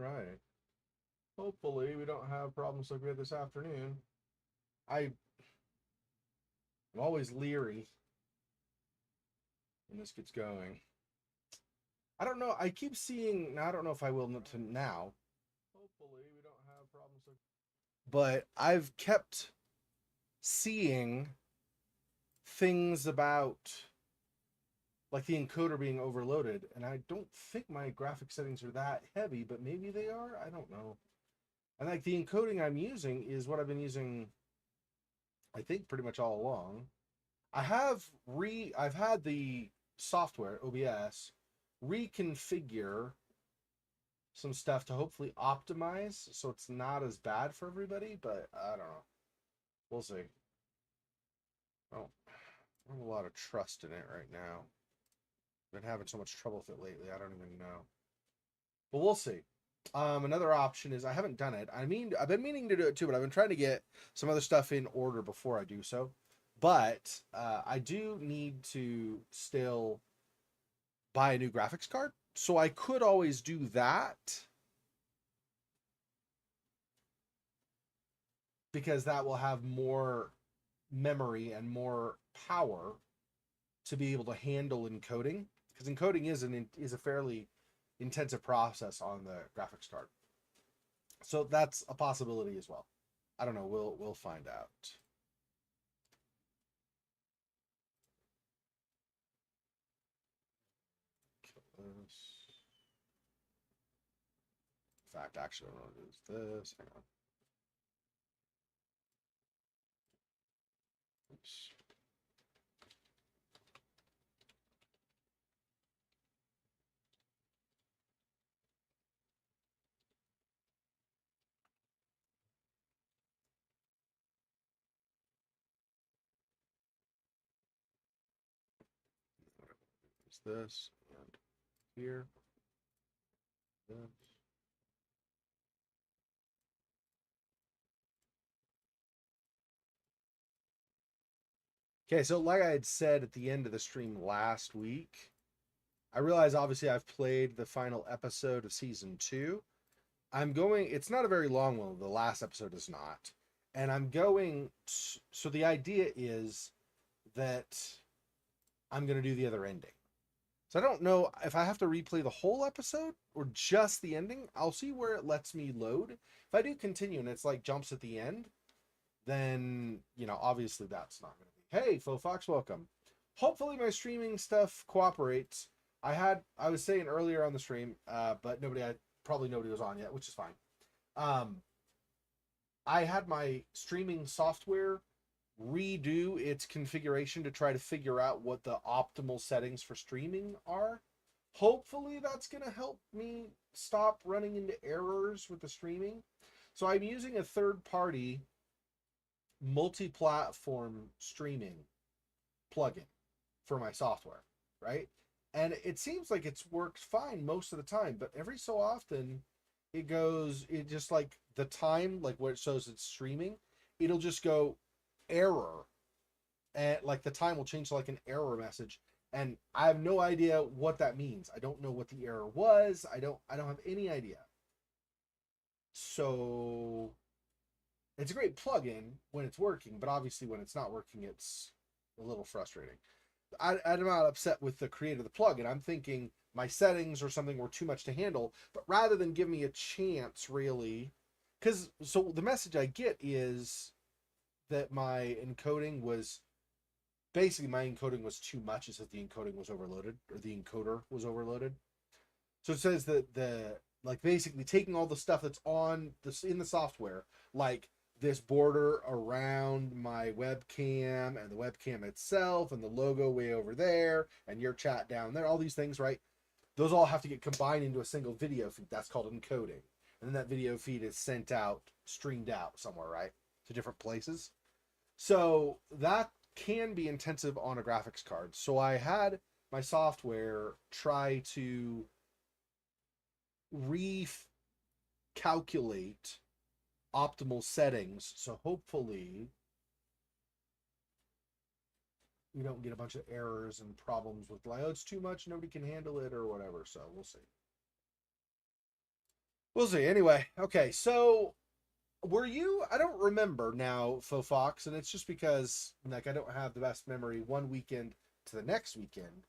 right. Hopefully we don't have problems like we had this afternoon. I'm always leery when this gets going. I don't know. I keep seeing. Now, I don't know if I will to now. Hopefully we don't have problems like. But I've kept seeing things about like the encoder being overloaded, and I don't think my graphic settings are that heavy, but maybe they are. I don't know. And like the encoding I'm using is what I've been using, I think, pretty much all along. I've had the software OBS reconfigure some stuff to hopefully optimize so it's not as bad for everybody, but I don't know. We'll see. I don't have a lot of trust in it right now. Been having so much trouble with it lately. I don't even know. But we'll see. Another option is I haven't done it. I mean, I've been meaning to do it too, but I've been trying to get some other stuff in order before I do so. But I do need to still buy a new graphics card. So I could always do that because that will have more memory and more power to be able to handle encoding. Because encoding is a fairly intensive process on the graphics card. So that's a possibility as well. I don't know. We'll find out. In fact, actually, I'm going to use this. Hang on. Oops. Use this and here. This. Okay, so like I had said at the end of the stream last week, I realize obviously I've played the final episode of season 2. It's not a very long one. The last episode is not. And so the idea is that I'm going to do the other ending. So I don't know if I have to replay the whole episode or just the ending. I'll see where it lets me load. If I do continue and it's like jumps at the end, then, obviously that's not going to be. Hey, Faux Fox, welcome. Hopefully my streaming stuff cooperates. I was saying earlier on the stream, but probably nobody was on yet, which is fine. I had my streaming software redo its configuration to try to figure out what the optimal settings for streaming are. Hopefully that's going to help me stop running into errors with the streaming. So I'm using a third party multi-platform streaming plugin for my software, right? And it seems like it's worked fine most of the time, but every so often it just like the time, like where it shows it's streaming, it'll just go error, and like the time will change to like an error message, and I have no idea what that means. I don't know what the error was. I don't have any idea. So it's a great plugin when it's working, but obviously when it's not working, it's a little frustrating. I'm not upset with the creator of the plugin. I'm thinking my settings or something were too much to handle, but rather than give me a chance, really, so the message I get is that my encoding was too much. It says the encoding was overloaded, or the encoder was overloaded. So it says that like basically taking all the stuff that's on this in the software, like this border around my webcam and the webcam itself and the logo way over there and your chat down there, all these things, right? Those all have to get combined into a single video feed. That's called encoding. And then that video feed is sent out, streamed out somewhere, right? To different places. So that can be intensive on a graphics card. So I had my software try to recalculate optimal settings. So hopefully we don't get a bunch of errors and problems with like, oh, it's too much, nobody can handle it or whatever. So we'll see. We'll see. Anyway, okay, so were you? I don't remember now, Faux Fox, and it's just because like I don't have the best memory one weekend to the next weekend.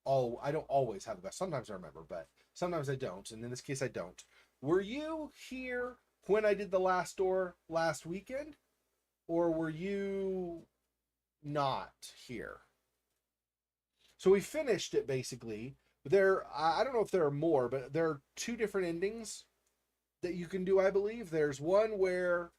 I don't always have the best. Sometimes I remember, but sometimes I don't, and in this case, I don't. Were you here when I did the last door last weekend, or were you not here? So we finished it basically. I don't know if there are more, but there are two different endings that you can do. I believe there's one where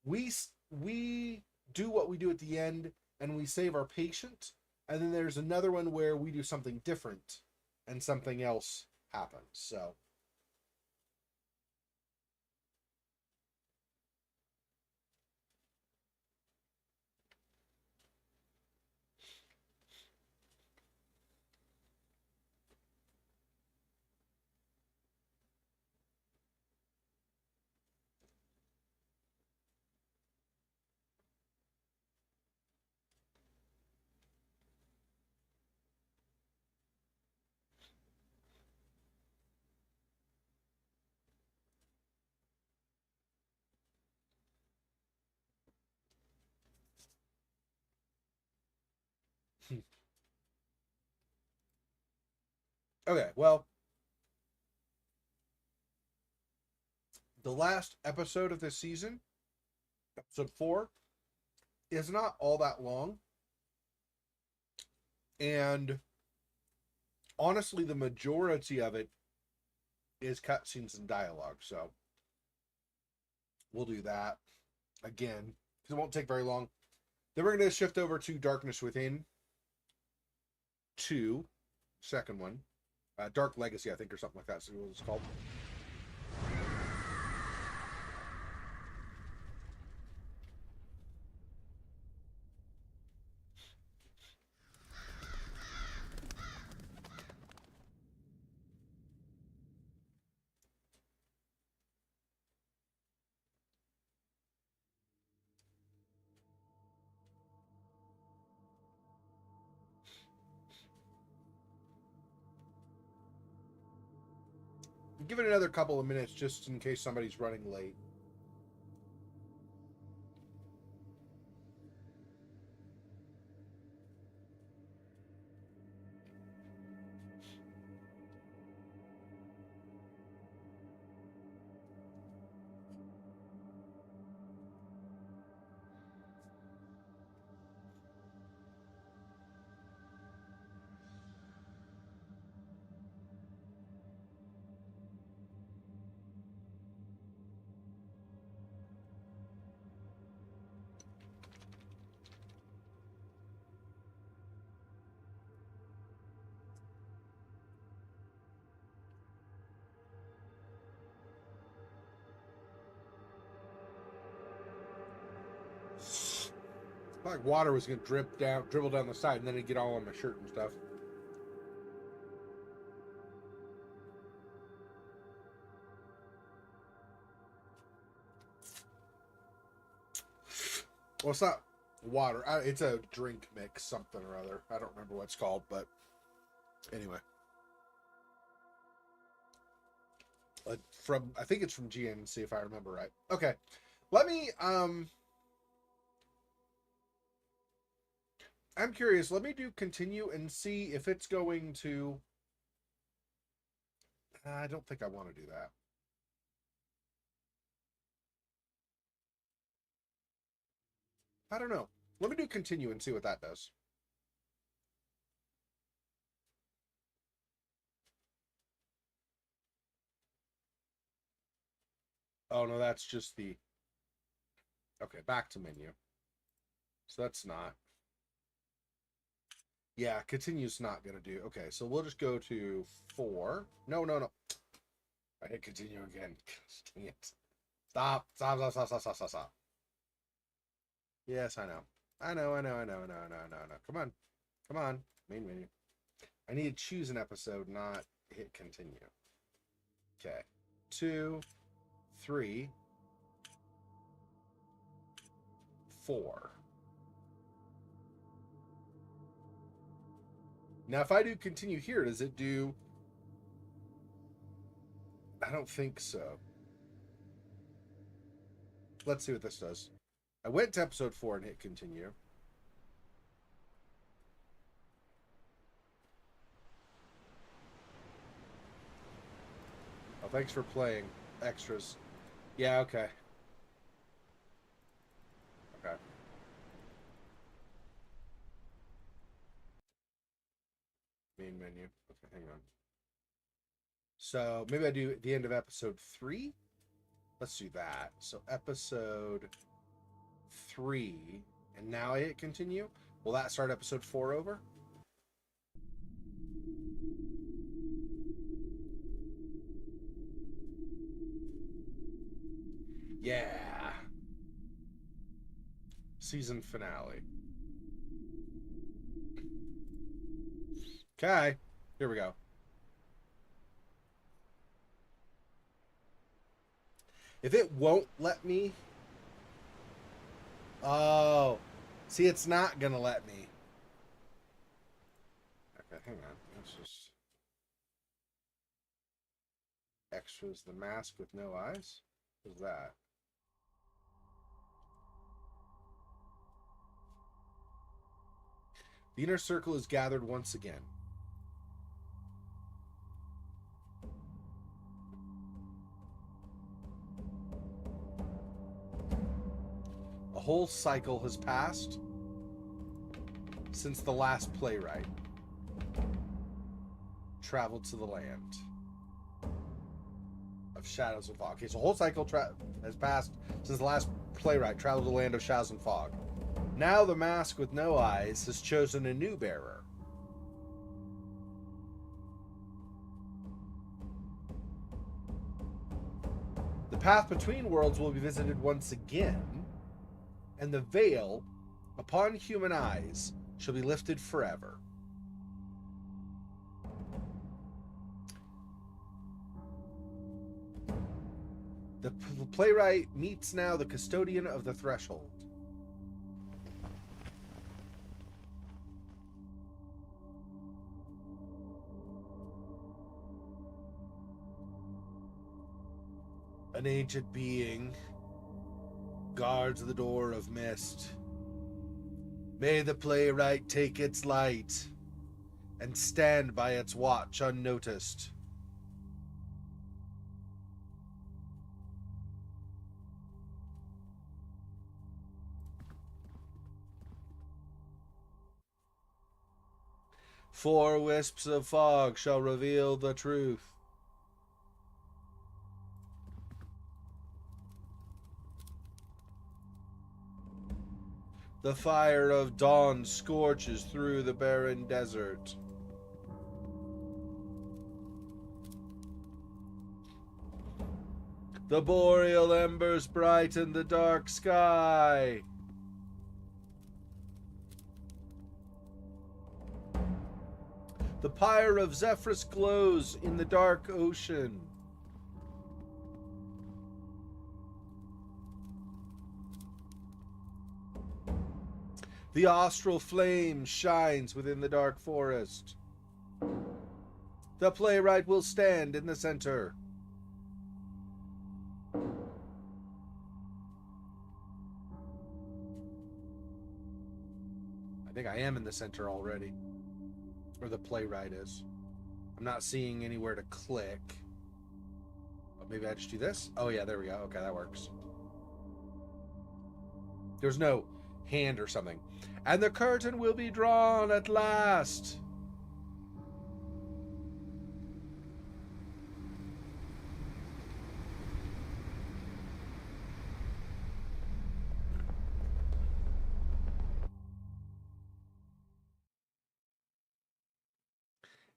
we we do what we do at the end and we save our patient, and then there's another one where we do something different and something else happens. So okay, well, the last episode of this season, episode 4, is not all that long, and honestly, the majority of it is cutscenes and dialogue. So we'll do that again because it won't take very long. Then we're going to shift over to Darkness Within 2, second one, Dark Legacy, I think, or something like that. So what it's called. Give it another couple of minutes just in case somebody's running late. Like water was gonna dribble down the side, and then it'd get all on my shirt and stuff. Well, it's not water. It's a drink mix, something or other. I don't remember what it's called, but anyway. I think it's from GNC if I remember right. Okay, let me. I'm curious. Let me do continue and see if it's going to. I don't think I want to do that. I don't know. Let me do continue and see what that does. Oh no, that's just the. Okay, back to menu. So that's not. Yeah, continue's not gonna do. Okay, so we'll just go to 4. No, no, no. I hit continue again. Dang it. Stop. Stop, stop, stop, stop, stop, stop, stop. Yes, I know. I know, I know, I know, I know, I know, I know, I know. Come on. Come on. Main menu. I need to choose an episode, not hit continue. Okay. 2, 3, 4. Now, if I do continue here, does it do... I don't think so. Let's see what this does. I went to episode 4 and hit continue. Oh, thanks for playing. Extras. Yeah, okay. Okay. Main menu. Okay, hang on. So maybe I do the end of episode 3. Let's do that. So episode 3, and now I hit continue. Will that start episode 4 over? Yeah. Season finale. Okay. Here we go. If it won't let me... Oh. See, it's not going to let me. Okay, hang on. Let's just... Extras, the mask with no eyes? What's that? The inner circle is gathered once again. A whole cycle has passed since the last playwright traveled to the land of shadows and fog. Okay, so a whole cycle has passed since the last playwright traveled to the land of shadows and fog. Now the mask with no eyes has chosen a new bearer. The path between worlds will be visited once again, and the veil upon human eyes shall be lifted forever. The playwright meets now the custodian of the threshold. An ancient being guards the door of mist. May the playwright take its light and stand by its watch unnoticed. Four wisps of fog shall reveal the truth. The fire of dawn scorches through the barren desert. The boreal embers brighten the dark sky. The pyre of Zephyrus glows in the dark ocean. The austral flame shines within the dark forest. The playwright will stand in the center. I think I am in the center already. Or the playwright is. I'm not seeing anywhere to click. Oh, maybe I just do this? Oh yeah, there we go. Okay, that works. There's no hand or something. And the curtain will be drawn at last.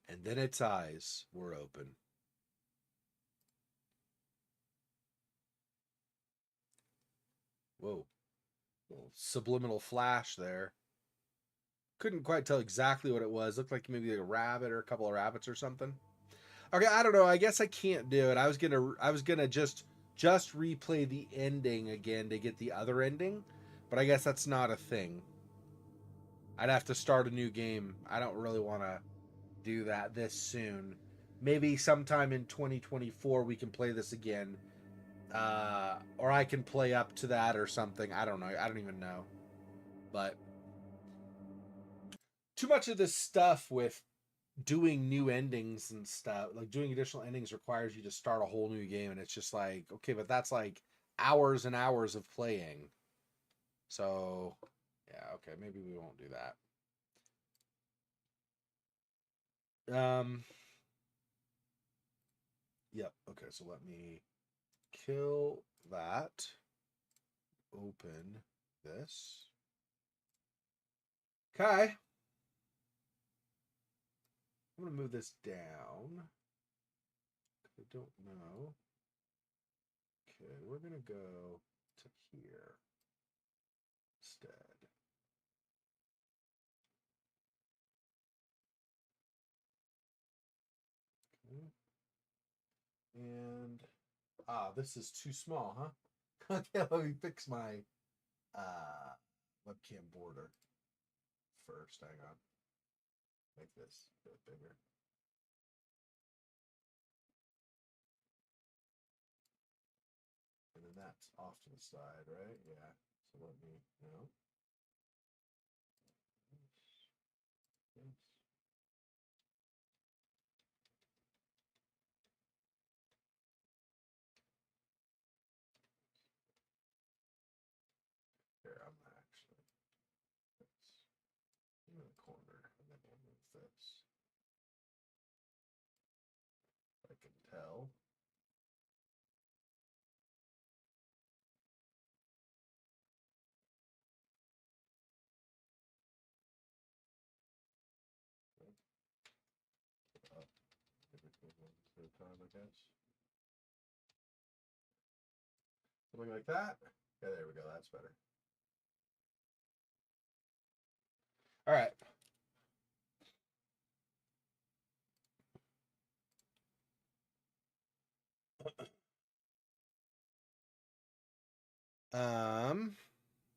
And then its eyes were open. Whoa. Little subliminal flash there. Couldn't quite tell exactly what it was. Looked like maybe a rabbit or a couple of rabbits or something. Okay, I don't know. I guess I can't do it. I was gonna just replay the ending again to get the other ending, but I guess that's not a thing. I'd have to start a new game. I don't really want to do that this soon. maybe sometime in 2024 we can play this again, or I can play up to that or something. I don't know. I don't even know. But too much of this stuff with doing new endings and stuff, like doing additional endings, requires you to start a whole new game, and it's just like, okay, but that's like hours and hours of playing. So yeah, okay, maybe we won't do that. Yep. Okay, so let me kill that. Open this. Okay. I'm gonna move this down. I don't know. Okay, we're gonna go to here instead. Okay. And this is too small, huh? Okay, let me fix my webcam border first. Hang on. Make this a bit bigger. And then that's off to the side, right? Yeah. So let me know. Here, I'm gonna actually fix in the corner, and then we'll move this. I can tell. Everything one at a time, I guess. Something like that. Yeah, there we go. That's better. All right.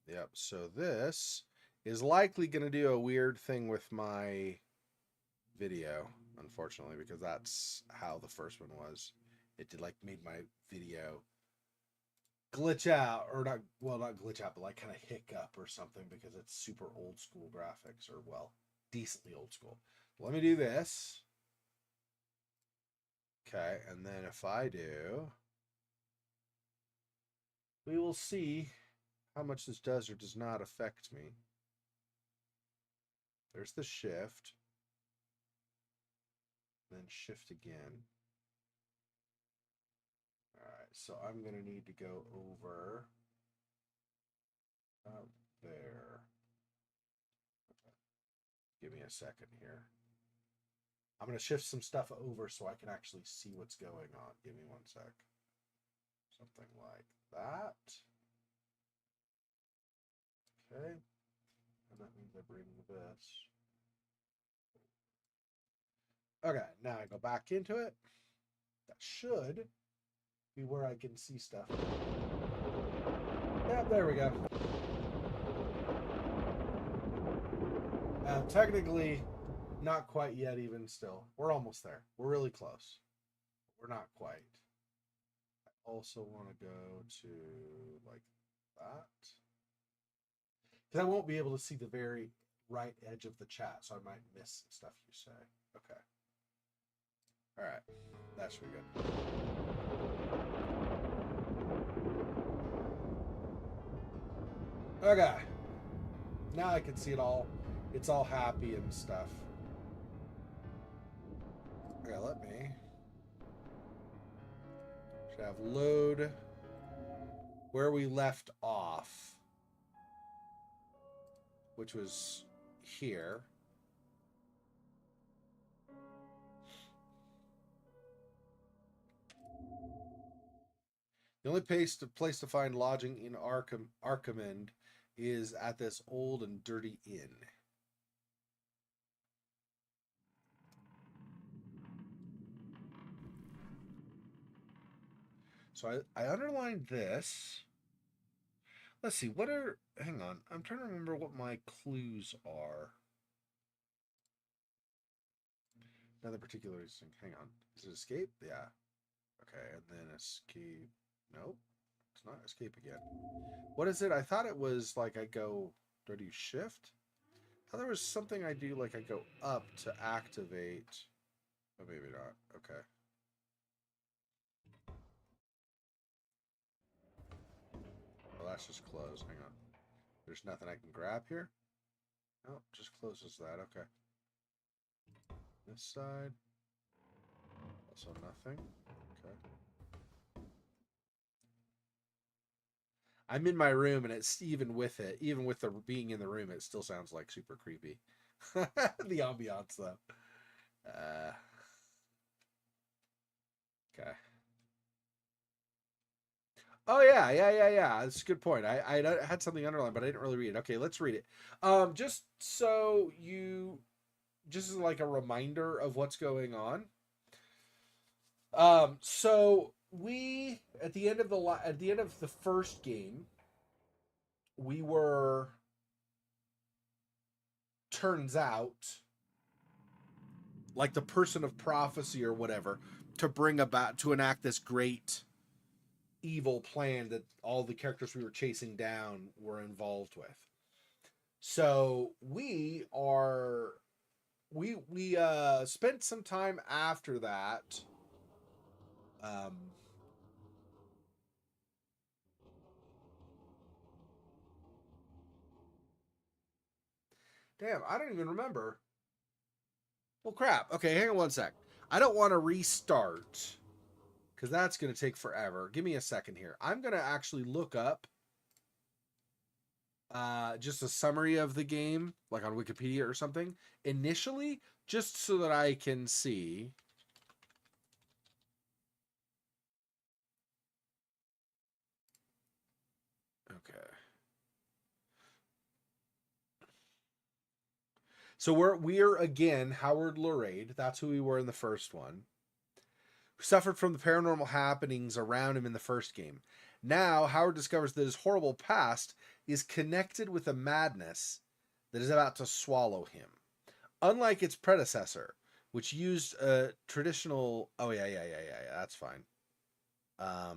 Yep. So this is likely going to do a weird thing with my video, unfortunately, because that's how the first one was. It did like made my video glitch out, or not, well, not glitch out, but like kind of hiccup or something, because it's super old school graphics, or well, decently old school. Let me do this. Okay, and then if I do, we will see how much this does or does not affect me. There's the shift. Then shift again. All right, so I'm going to need to go over up there. Give me a second here. I'm going to shift some stuff over so I can actually see what's going on. Give me one sec. Something like that. Okay. And that means I bring this. Okay, now I go back into it. That should be where I can see stuff. Yeah, there we go. Technically, not quite yet, even still. We're almost there. We're really close. We're not quite. I also want to go to like that. Because I won't be able to see the very right edge of the chat, so I might miss some stuff you say. Okay. All right. That should be good. Okay. Now I can see it all. It's all happy and stuff. Okay, let me. Should have load where we left off, which was here. The only place to find lodging in Arkham is at this old and dirty inn. So I underlined this. Let's see, what are... Hang on. I'm trying to remember what my clues are. Another particular thing. Hang on. Is it escape? Yeah. Okay, and then escape. Nope. It's not escape again. What is it? I thought it was like I go. Do I do shift? I thought there was something I do like I go up to activate. Oh, maybe not. Okay. Well, that's just closed. Hang on. There's nothing I can grab here? No, just closes that. Okay. This side. Also nothing. Okay. I'm in my room, and it's even with it, even with the being in the room, it still sounds like super creepy. The ambiance, though. Okay. Oh yeah. That's a good point. I had something underlined, but I didn't really read it. Okay, let's read it. Just so you, just as like a reminder of what's going on. So we at the end of the first game, we were, turns out, like the person of prophecy or whatever, to enact this great evil plan that all the characters we were chasing down were involved with. So we spent some time after that. Damn, I don't even remember. Well, crap. Okay, hang on one sec. I don't want to restart because that's going to take forever. Give me a second here. I'm going to actually look up just a summary of the game, like on Wikipedia or something, initially, just so that I can see. Okay. So we're again Howard Loreid. That's who we were in the first one. Who suffered from the paranormal happenings around him in the first game. Now Howard discovers that his horrible past is connected with a madness that is about to swallow him. Unlike its predecessor, which used a traditional. Oh yeah. That's fine. Uh,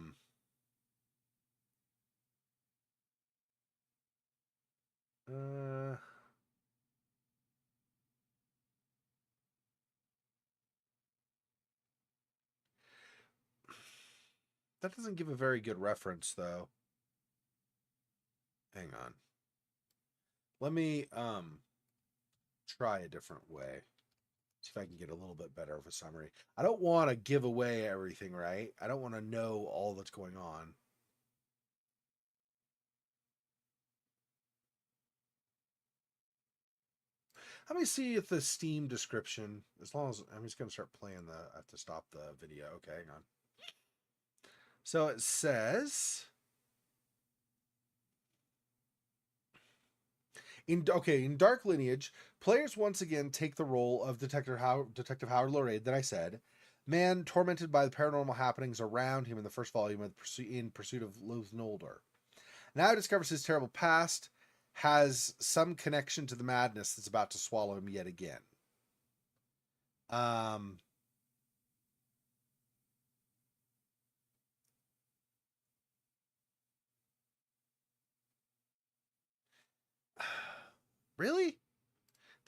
that doesn't give a very good reference, though. Hang on. Let me try a different way. See if I can get a little bit better of a summary. I don't want to give away everything, right? I don't want to know all that's going on. Let me see if the Steam description, as long as I'm just going to start playing I have to stop the video. Okay, hang on. So it says, in Dark Lineage, players once again take the role of Detective Howard Loreid that I said, man tormented by the paranormal happenings around him in the first volume in pursuit of Loath Nolder. Now he discovers his terrible past has some connection to the madness that's about to swallow him yet again. Really?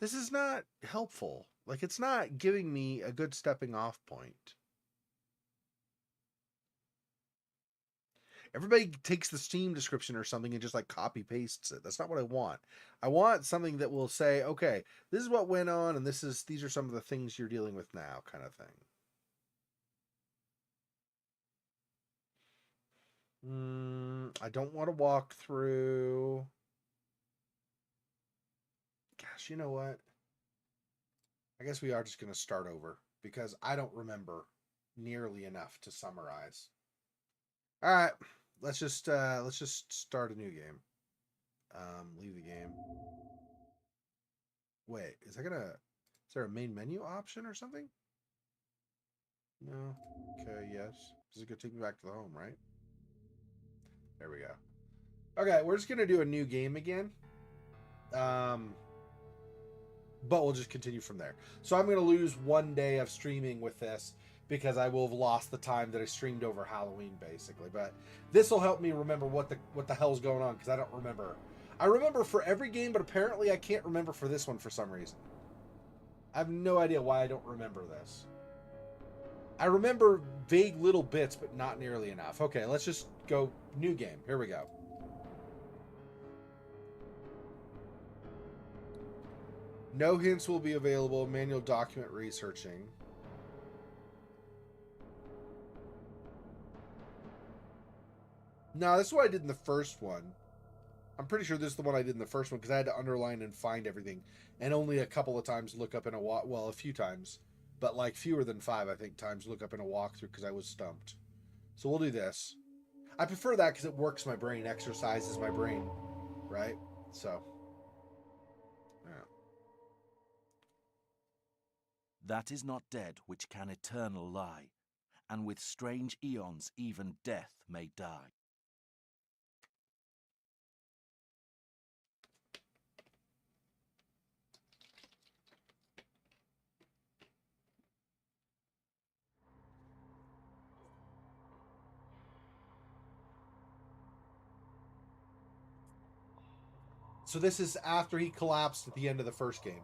This is not helpful. Like, it's not giving me a good stepping off point. Everybody takes the Steam description or something and just like copy pastes it. That's not what I want. I want something that will say, okay, this is what went on, and these are some of the things you're dealing with now, kind of thing. I don't want to walk through. Gosh, you know what? I guess we are just going to start over because I don't remember nearly enough to summarize. All right, let's just start a new game. Leave the game. Wait, is there a main menu option or something? No. Okay, yes. This is gonna take me back to the home, right? There we go. Okay, we're just gonna do a new game again. But we'll just continue from there. So I'm gonna lose one day of streaming with this because I will have lost the time that I streamed over Halloween, basically. But this will help me remember what the hell's going on, because I don't remember. I remember for every game, but apparently I can't remember for this one for some reason. I have no idea why I don't remember this. I remember vague little bits, but not nearly enough. Okay, let's just go new game. Here we go. No hints will be available. Manual document researching. No, this is what I did in the first one. I'm pretty sure this is the one I did in the first one because I had to underline and find everything, and only a couple of times look up in a walk. Well, a few times, but like fewer than 5, I think, times look up in a walkthrough because I was stumped. So we'll do this. I prefer that because it works my brain, exercises my brain, right? So, yeah. That is not dead which can eternal lie, and with strange eons even death may die. So this is after he collapsed at the end of the first game.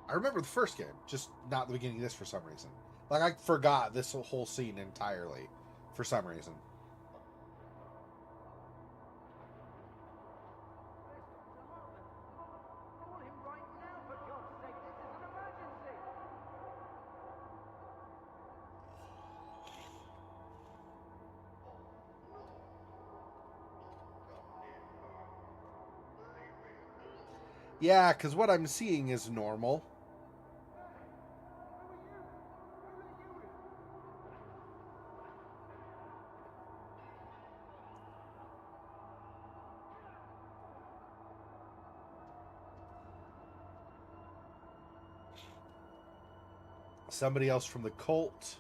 I remember the first game, just not the beginning of this for some reason. Like, I forgot this whole scene entirely for some reason. Yeah, because what I'm seeing is normal. Somebody else from the cult.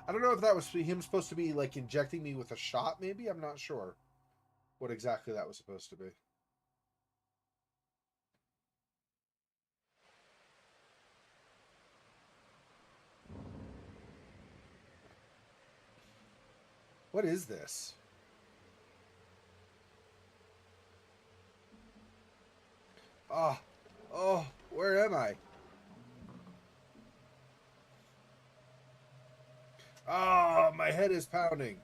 I don't know if that was him supposed to be like injecting me with a shot, maybe? I'm not sure what exactly that was supposed to be. What is this? Oh, oh, where am I? Oh, my head is pounding.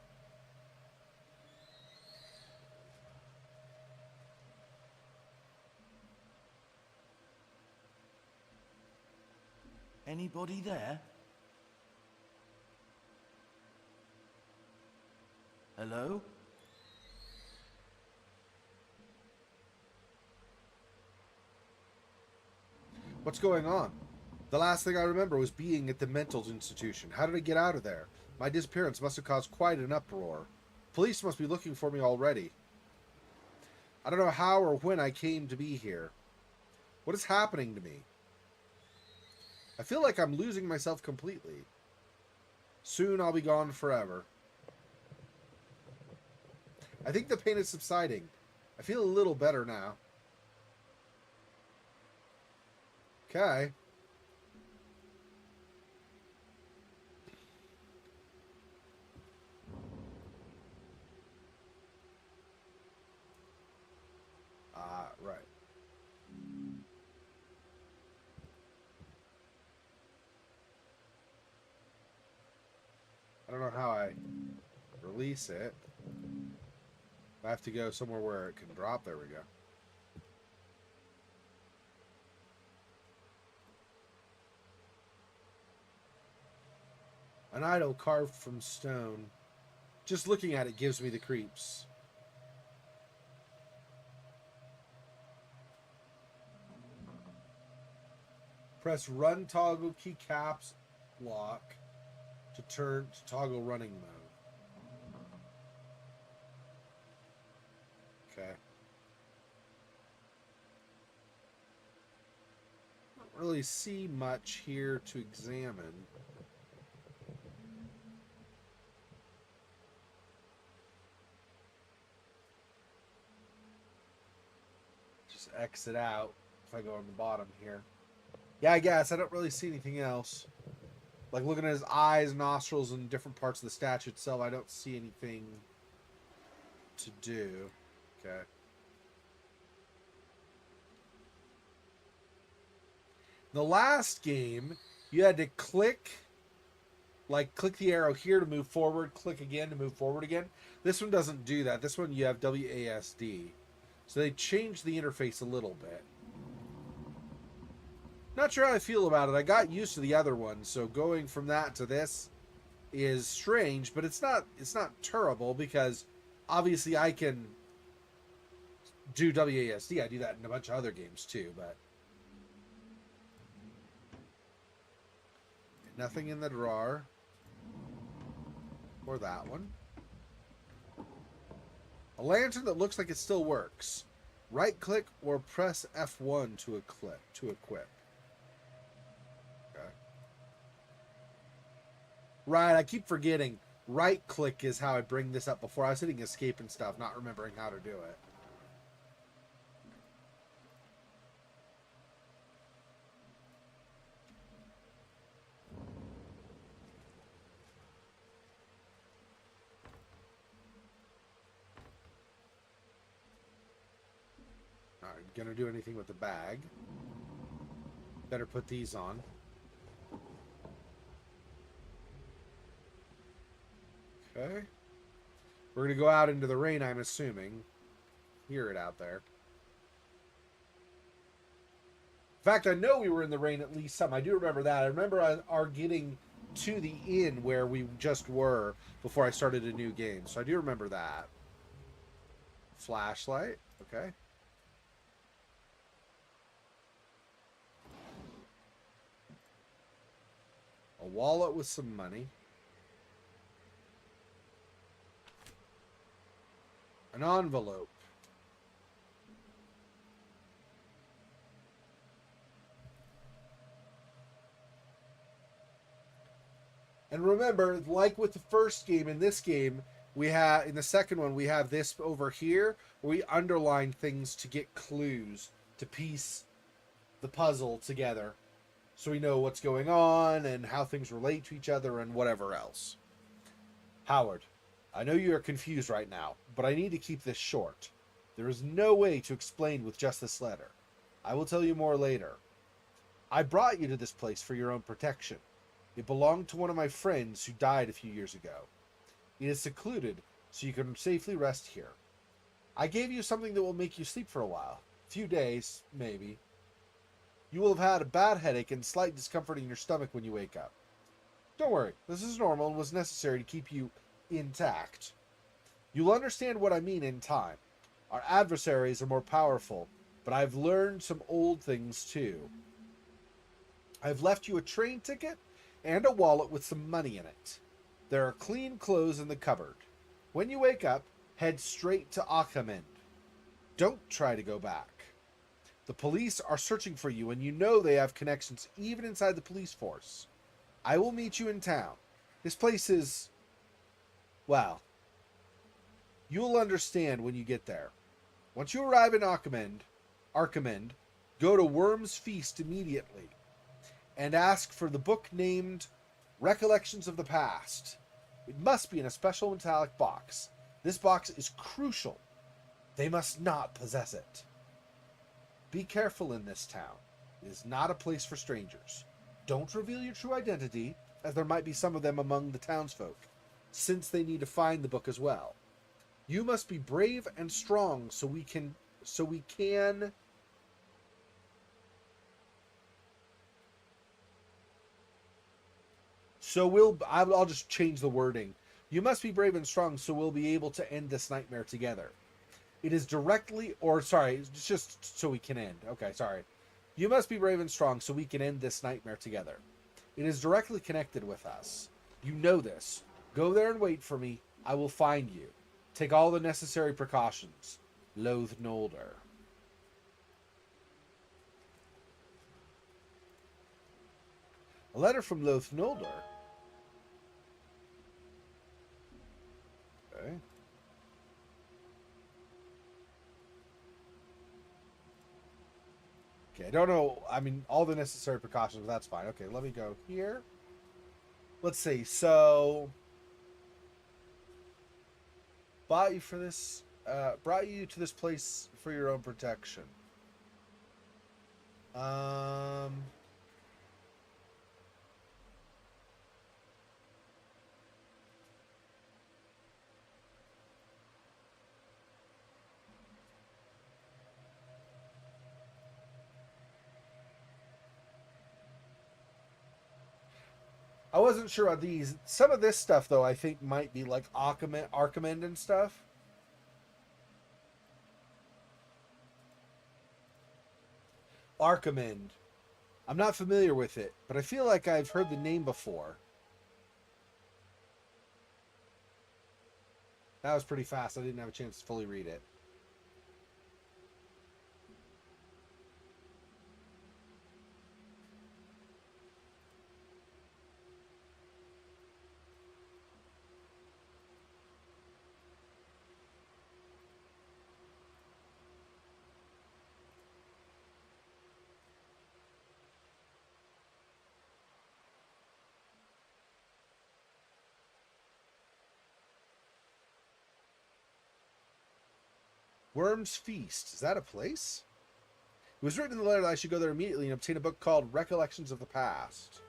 Anybody there? Hello? What's going on? The last thing I remember was being at the mental institution. How did I get out of there? My disappearance must have caused quite an uproar. Police must be looking for me already. I don't know how or when I came to be here. What is happening to me? I feel like I'm losing myself completely. Soon I'll be gone forever. I think the pain is subsiding. I feel a little better now. Okay. Right. I don't know how I release it. I have to go somewhere where it can drop. There we go. An idol carved from stone. Just looking at it gives me the creeps. Press run toggle key caps lock to toggle running mode. really see much here to examine. Just exit out if I go on the bottom here. Yeah, I guess I don't really see anything else. Like looking at his eyes, nostrils, and different parts of the statue itself, I don't see anything to do. Okay. The last game, you had to click the arrow here to move forward, click again to move forward again. This one doesn't do that. This one you have WASD. So they changed the interface a little bit. Not sure how I feel about it. I got used to the other one, so going from that to this is strange, but it's not terrible because obviously I can do WASD. I do that in a bunch of other games too, but nothing in the drawer. Or that one. A lantern that looks like it still works. Right click or press F1 to equip. Okay. Right, I keep forgetting. Right click is how I bring this up before. I was hitting escape and stuff, not remembering how to do it. Alright, gonna do anything with the bag. Better put these on. Okay. We're gonna go out into the rain, I'm assuming. Hear it out there. In fact, I know we were in the rain at least some. I do remember that. I remember our getting to the inn where we just were before I started a new game. So I do remember that. Flashlight. Okay. A wallet with some money. An envelope. And remember, like with the first game, in this game, in the second one, we have this over here where we underline things to get clues to piece the puzzle together. So we know what's going on and how things relate to each other and whatever else. Howard, I know you are confused right now, but I need to keep this short. There is no way to explain with just this letter. I will tell you more later. I brought you to this place for your own protection. It belonged to one of my friends who died a few years ago. It is secluded, so you can safely rest here. I gave you something that will make you sleep for a while. A few days, maybe. You will have had a bad headache and slight discomfort in your stomach when you wake up. Don't worry, this is normal and was necessary to keep you intact. You'll understand what I mean in time. Our adversaries are more powerful, but I've learned some old things too. I've left you a train ticket and a wallet with some money in it. There are clean clothes in the cupboard. When you wake up, head straight to Akhamend. Don't try to go back. The police are searching for you, and you know they have connections even inside the police force. I will meet you in town. This place is... well, you'll understand when you get there. Once you arrive in Arkham, go to Worm's Feast immediately and ask for the book named Recollections of the Past. It must be in a special metallic box. This box is crucial. They must not possess it. Be careful in this town. It is not a place for strangers. Don't reveal your true identity, as there might be some of them among the townsfolk, since they need to find the book as well. You must be brave and strong so we can I'll just change the wording. You must be brave and strong so we'll be able to end this nightmare together. It is just so we can end. Okay, sorry. You must be brave and strong so we can end this nightmare together. It is directly connected with us. You know this. Go there and wait for me. I will find you. Take all the necessary precautions. Loath Nolder. A letter from Loath Nolder. Okay. Okay, I don't know. I mean, all the necessary precautions, but that's fine. Okay, let me go here. Let's see. So, brought you to this place for your own protection. I wasn't sure on these. Some of this stuff, though, I think might be like Archimend and stuff. Archimend. I'm not familiar with it, but I feel like I've heard the name before. That was pretty fast. I didn't have a chance to fully read it. Worm's Feast. Is that a place? It was written in the letter that I should go there immediately and obtain a book called Recollections of the Past.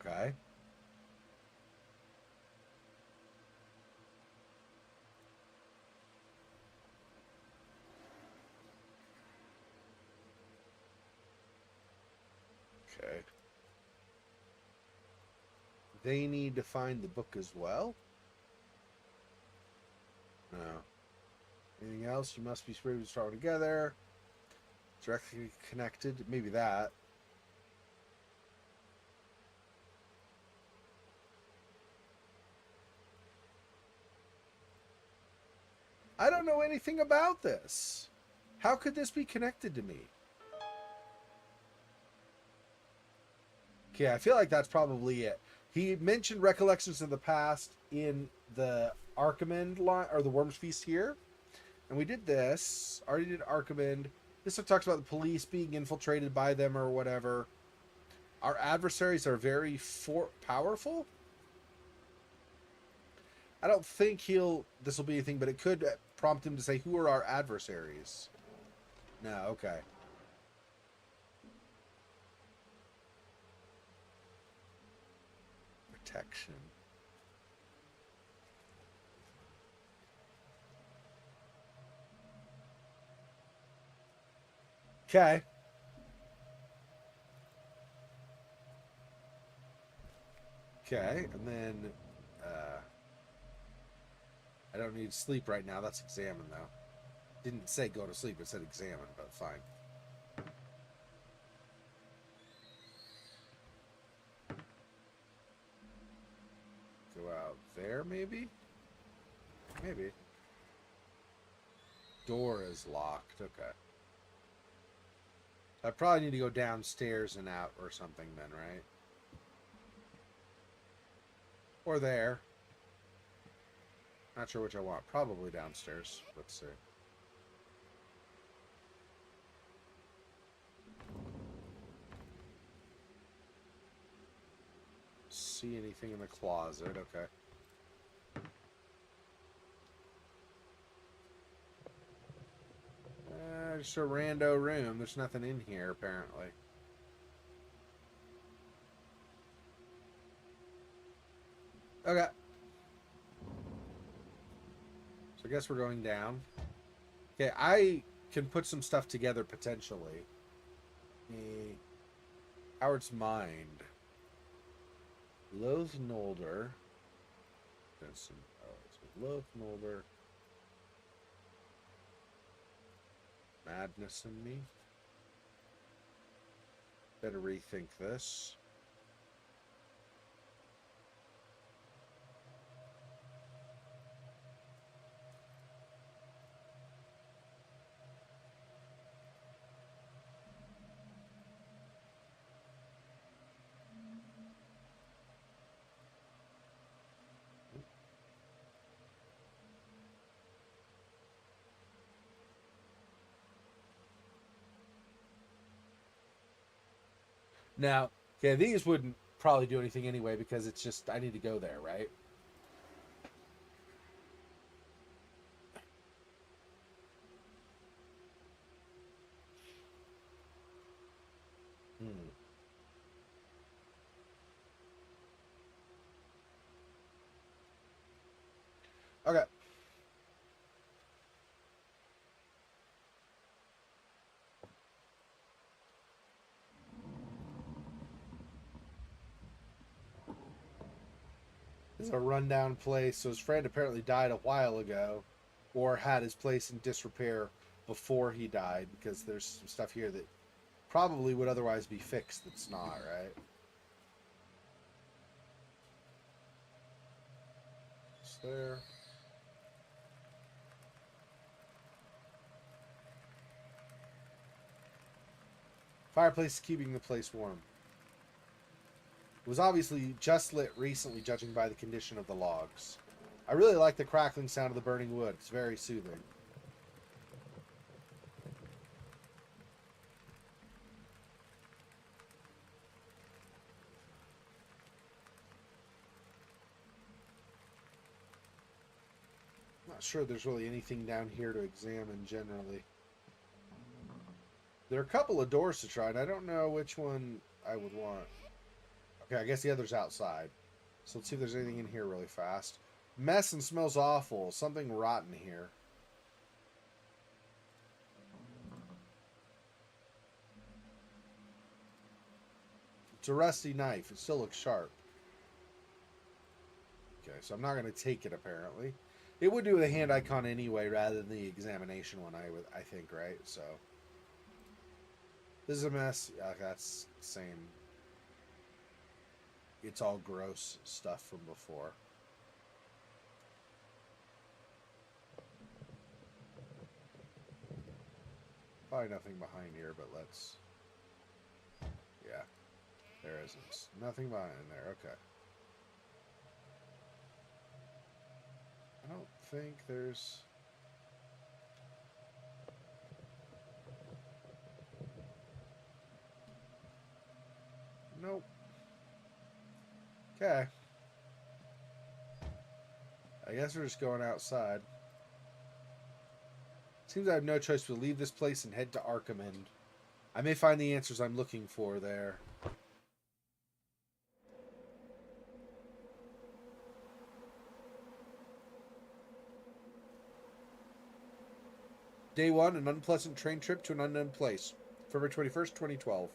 Okay. Okay. They need to find the book as well? No. Anything else? You must be sprayed with strong together. Directly connected. Maybe that. I don't know anything about this. How could this be connected to me? Okay, I feel like that's probably it. He mentioned recollections of the past in the Archimend line, or the Worm's Feast here. And we did this. Already did Archimend. This one talks about the police being infiltrated by them or whatever. Our adversaries are very powerful. I don't think this will be anything, but it could prompt him to say, who are our adversaries? No, okay. Protection. Okay. Okay, and then I don't need sleep right now. That's examine, though. Didn't say go to sleep. It said examine, but fine. Go out there, maybe? Maybe. Door is locked. Okay. I probably need to go downstairs and out or something then, right? Or there. Not sure which I want. Probably downstairs. Let's see. See anything in the closet? Okay. Just a rando room. There's nothing in here, apparently. Okay. So I guess we're going down. Okay, I can put some stuff together, potentially. Howard's mind. Loath Nolder. Loath Nolder. Madness in me. Better rethink this. Now, okay, these wouldn't probably do anything anyway because it's just I need to go there, right? Hmm. Okay. This is a rundown place, so his friend apparently died a while ago, or had his place in disrepair before he died, because there's some stuff here that probably would otherwise be fixed that's not, right? It's there. Fireplace is keeping the place warm. It was obviously just lit recently, judging by the condition of the logs. I really like the crackling sound of the burning wood. It's very soothing. Not sure there's really anything down here to examine generally. There are a couple of doors to try, and I don't know which one I would want. Okay, I guess the other's outside. So let's see if there's anything in here really fast. Mess and smells awful. Something rotten here. It's a rusty knife. It still looks sharp. Okay, so I'm not going to take it, apparently. It would do with a hand icon anyway, rather than the examination one, I think, right? So, this is a mess. Yeah, that's the same. It's all gross stuff from before. Probably nothing behind here, but let's... Yeah, there isn't. Nothing behind there, okay. I don't think there's... Nope. Okay. I guess we're just going outside. Seems I have no choice but to leave this place and head to Arkham. I may find the answers I'm looking for there. Day 1, an unpleasant train trip to an unknown place. February 21st, 2012.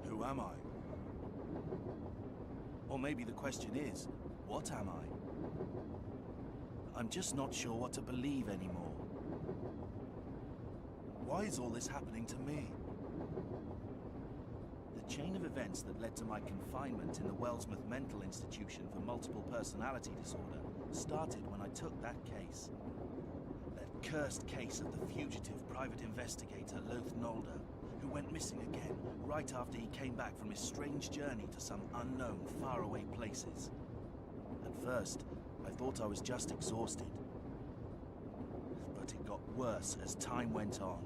Who am I? Or maybe the question is, what am I? I'm just not sure what to believe anymore. Why is all this happening to me? The chain of events that led to my confinement in the Wellsmouth Mental Institution for Multiple Personality Disorder started when I took that case. That cursed case of the fugitive private investigator Loath Nolder, who went missing again right after he came back from his strange journey to some unknown, faraway places. At first, I thought I was just exhausted. But it got worse as time went on.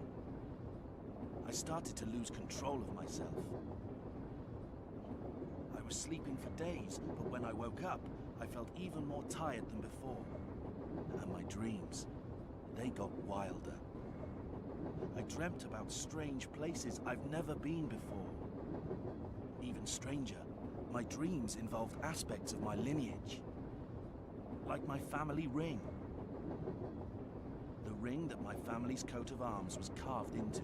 I started to lose control of myself. I was sleeping for days, but when I woke up, I felt even more tired than before. And my dreams, they got wilder. I dreamt about strange places I've never been before. Even stranger, my dreams involved aspects of my lineage. Like my family ring. The ring that my family's coat of arms was carved into.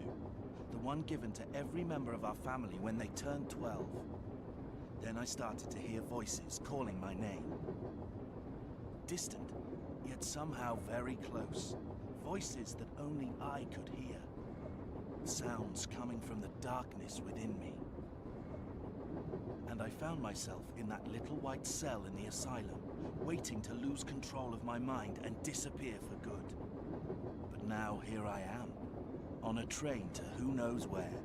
The one given to every member of our family when they turned 12. Then I started to hear voices calling my name. Distant, yet somehow very close. Voices that only I could hear. Sounds coming from the darkness within me. And I found myself in that little white cell in the asylum, waiting to lose control of my mind and disappear for good. But now here I am, on a train to who knows where.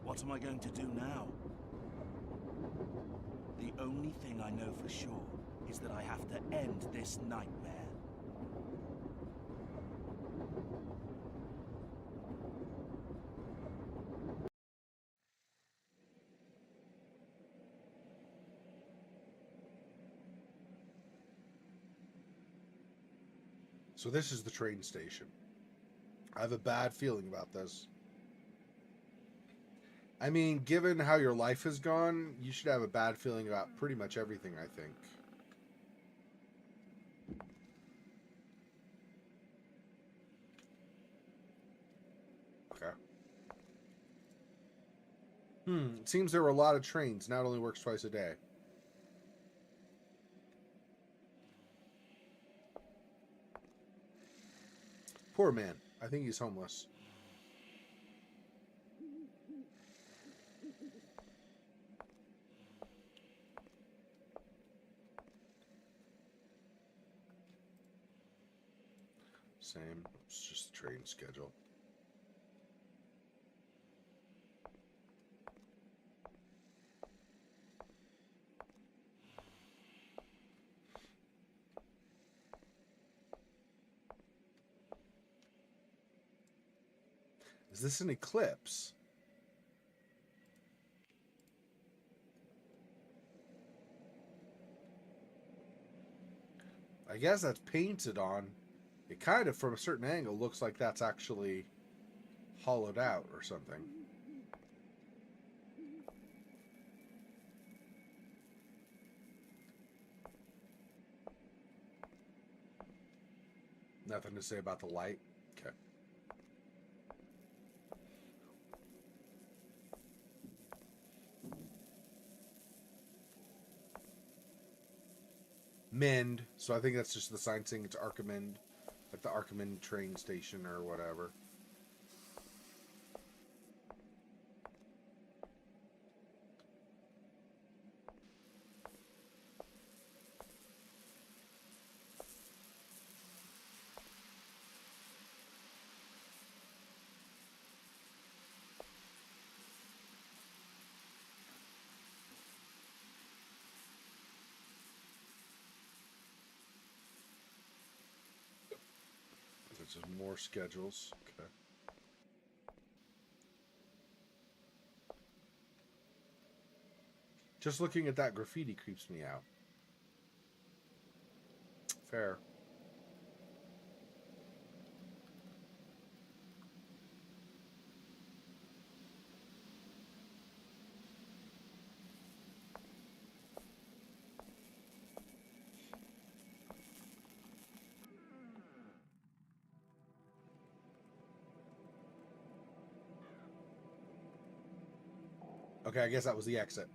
What am I going to do now? The only thing I know for sure is that I have to end this nightmare. So this is the train station. I have a bad feeling about this. I mean, given how your life has gone, you should have a bad feeling about pretty much everything, I think. Okay. It seems there were a lot of trains. Now it only works twice a day. Poor man. I think he's homeless. Same. It's just the train schedule. Is this an eclipse? I guess that's painted on. It kind of, from a certain angle, looks like that's actually hollowed out or something. Nothing to say about the light. Okay. Mend. So I think that's just the sign saying it's Archimend. At the Archimend train station or whatever. There's more schedules. Okay. Just looking at that graffiti creeps me out. Fair. Okay, I guess that was the exit.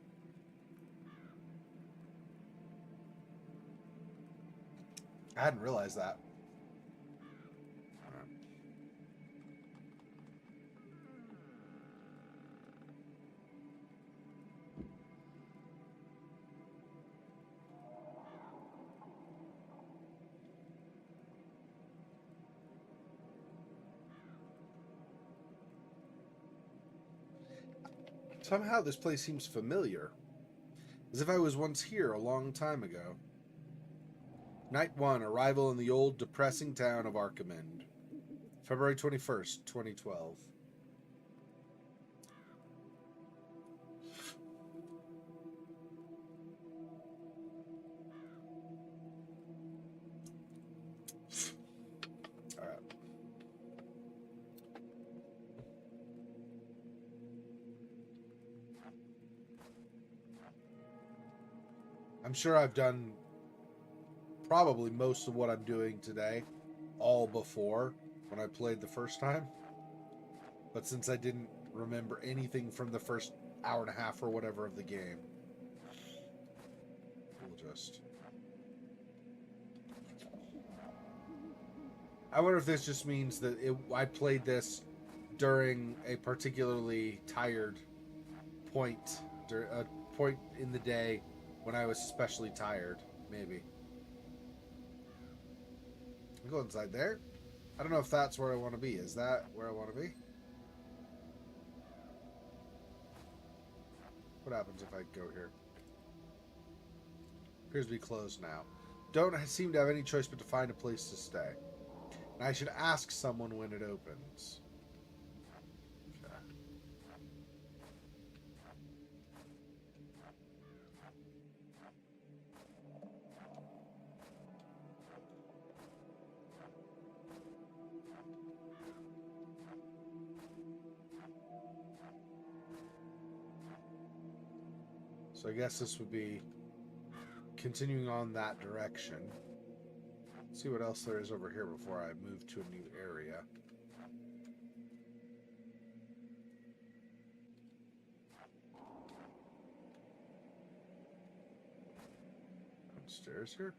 I hadn't realized that. Somehow this place seems familiar. As if I was once here a long time ago. Night 1, arrival in the old, depressing town of Archimend. February 21st, 2012. Alright. I'm sure I've done probably most of what I'm doing today all before. when I played the first time. But since I didn't remember anything from the first hour and a half or whatever of the game, we'll just... I wonder if this just means that I played this during a particularly tired point, a point in the day when I was especially tired, maybe. I'll go inside there. I don't know if that's where I want to be. Is that where I want to be? What happens if I go here? Appears to be closed now. Don't seem to have any choice but to find a place to stay. And I should ask someone when it opens. Okay. So I guess this would be continuing on that direction. See what else there is over here before I move to a new area. Downstairs here?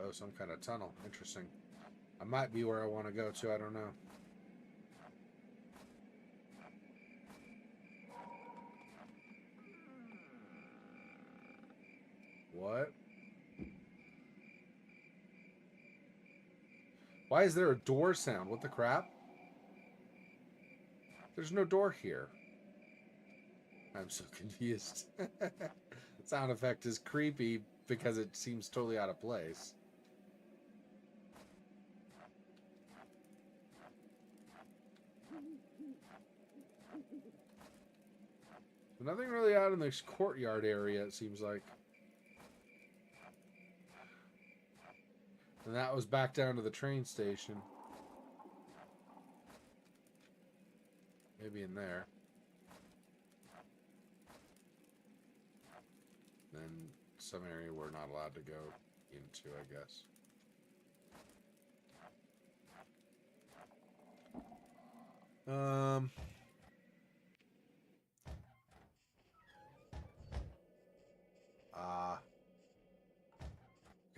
Oh, some kind of tunnel. Interesting. I might be where I want to go to. I don't know. What? Why is there a door sound? What the crap? There's no door here. I'm so confused. Sound effect is creepy because it seems totally out of place. Nothing really out in this courtyard area, it seems like. And that was back down to the train station. Maybe in there. Then some area we're not allowed to go into, I guess.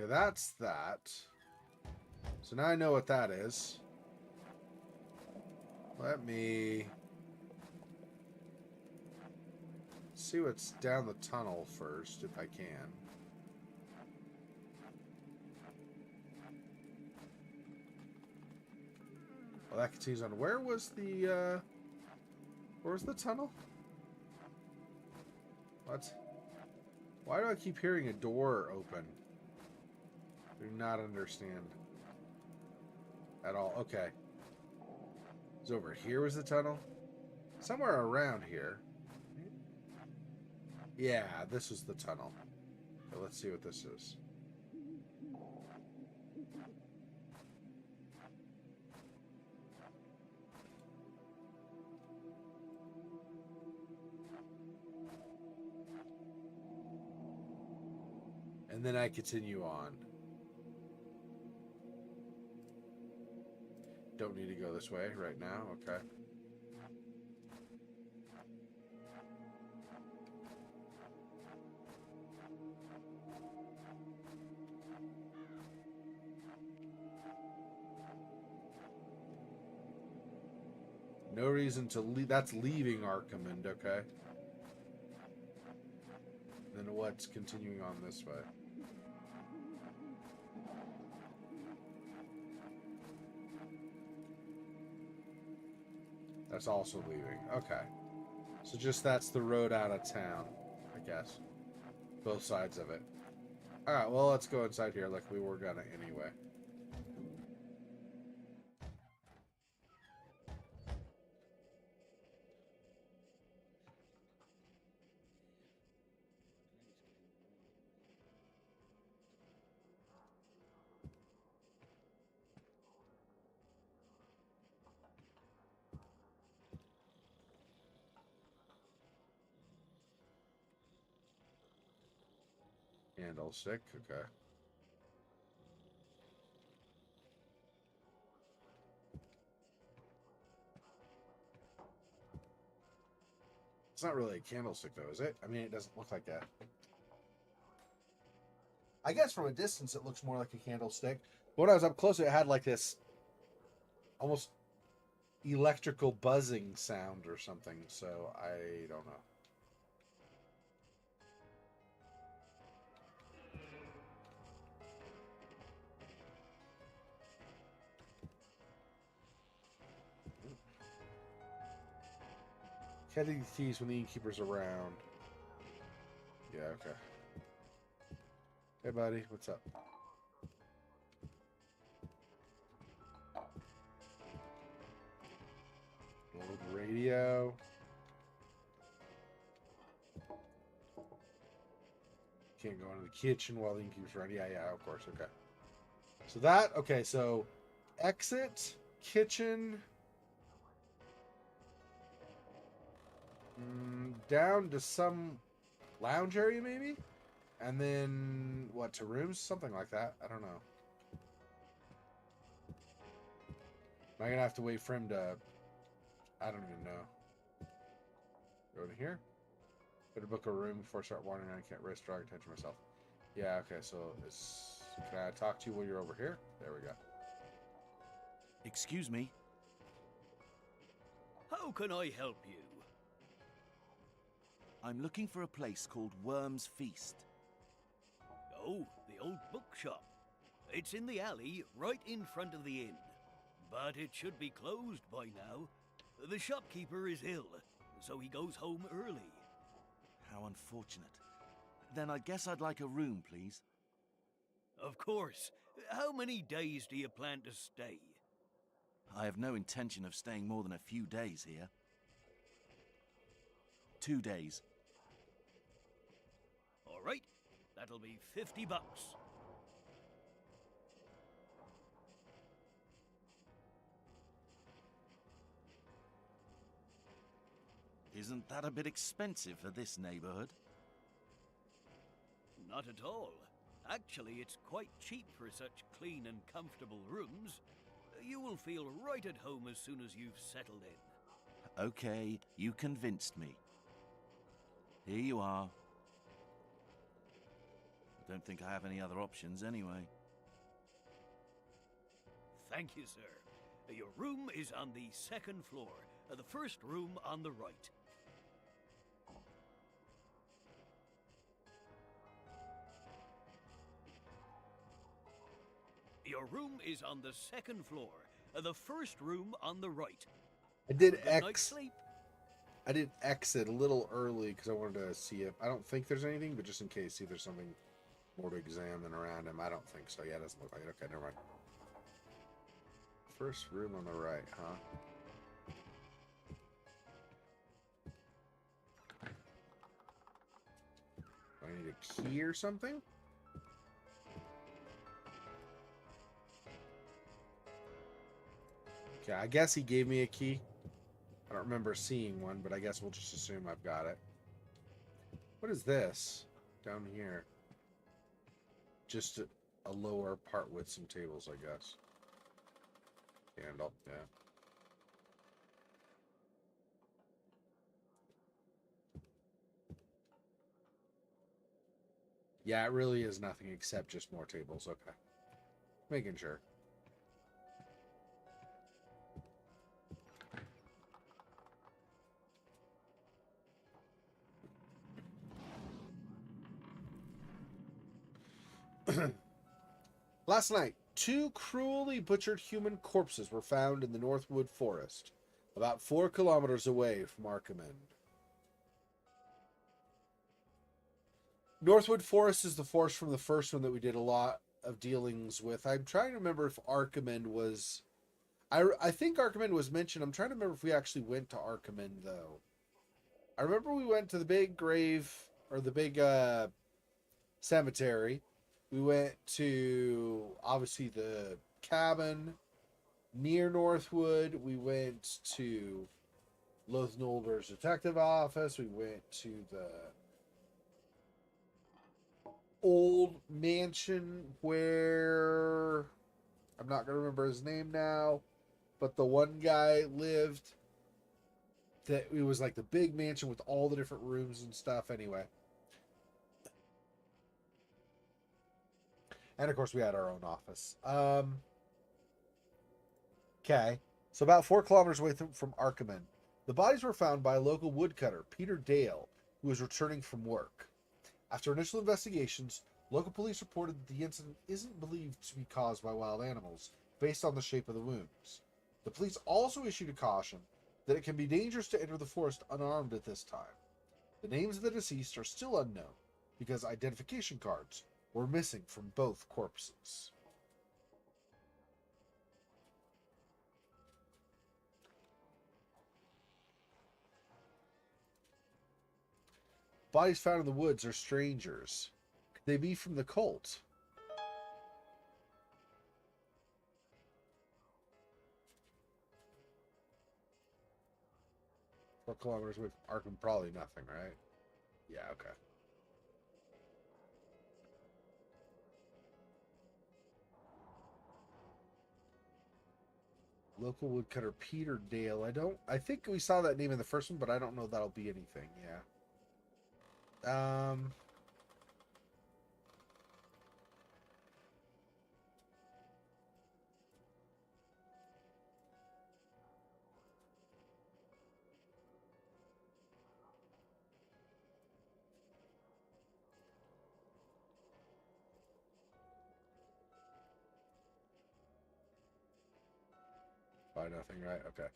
Okay, that's that. So now I know what that is. Let me see what's down the tunnel first, if I can. Well, that continues on. Where was the tunnel? What? Why do I keep hearing a door open? Do not understand. At all. Okay. So over here was the tunnel? Somewhere around here. Yeah, this was the tunnel. So let's see what this is. And then I continue on. Don't need to go this way right now. Okay. No reason to leave. That's leaving Arkham, okay. Then what's continuing on this way? That's also leaving. Okay. So just that's the road out of town, I guess. Both sides of it. Alright, well, let's go inside here like we were gonna anyway. Candlestick, okay. It's not really a candlestick, though, is it? I mean, it doesn't look like that. I guess from a distance, it looks more like a candlestick. But when I was up close, it had like this almost electrical buzzing sound or something. So I don't know. Catching thieves when the innkeeper's around. Yeah, okay. Hey, buddy, what's up? Old radio. Can't go into the kitchen while the innkeeper's around. Yeah, of course, okay. So that, okay, so exit, kitchen, down to some lounge area maybe? And then, what, to rooms? Something like that. I don't know. Am I going to have to wait for him to... I don't even know. Go to here? Better book a room before I start wandering around. I can't risk drawing attention to myself. Yeah, okay, so it's... Can I talk to you while you're over here? There we go. Excuse me. How can I help you? I'm looking for a place called Worm's Feast. Oh, the old bookshop. It's in the alley right in front of the inn. But it should be closed by now. The shopkeeper is ill, so he goes home early. How unfortunate. Then I guess I'd like a room, please. Of course. How many days do you plan to stay? I have no intention of staying more than a few days here. 2 days. All right, that'll be $50. Isn't that a bit expensive for this neighborhood? Not at all. Actually, it's quite cheap for such clean and comfortable rooms. You will feel right at home as soon as you've settled in. Okay, you convinced me. Here you are. I don't think I have any other options anyway. Thank you, sir. Your room is on the second floor, the first room on the right. Your room is on the second floor, the first room on the right. I did Good night's sleep. I did exit a little early because I wanted to see if... I don't think there's anything, but just in case, see if there's something more to examine around him. I don't think so. Yeah, it doesn't look like it. Okay, never mind. First room on the right, huh? Do I need a key or something? Okay, I guess he gave me a key. I don't remember seeing one, but I guess we'll just assume I've got it. What is this down here? Just a lower part with some tables, I guess. Candle, yeah. Yeah, it really is nothing except just more tables. Okay. Making sure. Last night, 2 cruelly butchered human corpses were found in the Northwood Forest, about 4 kilometers away from Arkham-End. Northwood Forest is the forest from the first one that we did a lot of dealings with. I'm trying to remember if Arkham-End was... I think Arkham-End was mentioned. I'm trying to remember if we actually went to Arkham-End, though. I remember we went to the big grave, or the big cemetery. We went to, obviously, the cabin near Northwood. We went to Loath Nolder's detective office. We went to the old mansion where, I'm not going to remember his name now, but the one guy lived. That it was like the big mansion with all the different rooms and stuff. Anyway, and of course we had our own office. Okay, so about 4 kilometers away from Arkham, the bodies were found by a local woodcutter, Peter Dale, who was returning from work. After initial investigations, local police reported that the incident isn't believed to be caused by wild animals, based on the shape of the wounds. The police also issued a caution that it can be dangerous to enter the forest unarmed at this time. The names of the deceased are still unknown, because identification cards were missing from both corpses. Bodies found in the woods are strangers. Could they be from the cult? Four kilometers away from Arkham, probably nothing, right? Yeah, okay. Local woodcutter Peter Dale. I think we saw that name in the first one, but I don't know that'll be anything, yeah. Probably nothing, right? Okay.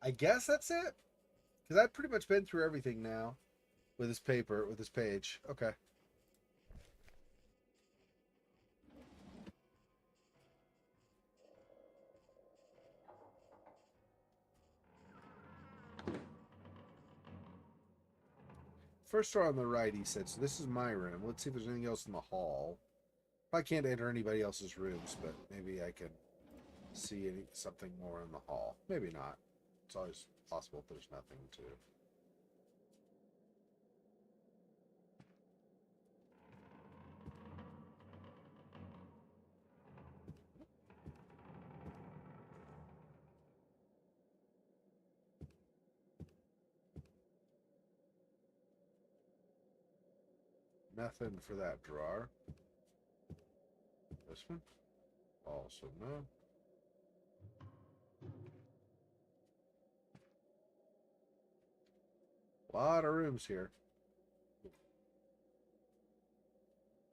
I guess that's it. Because I've pretty much been through everything now with this paper, with this page. Okay. First door on the right, he said, so this is my room. Let's see if there's anything else in the hall. I can't enter anybody else's rooms, but maybe I can see something more in the hall. Maybe not. It's always possible if there's nothing to. Nothing for that drawer. This one? Also no. A lot of rooms here.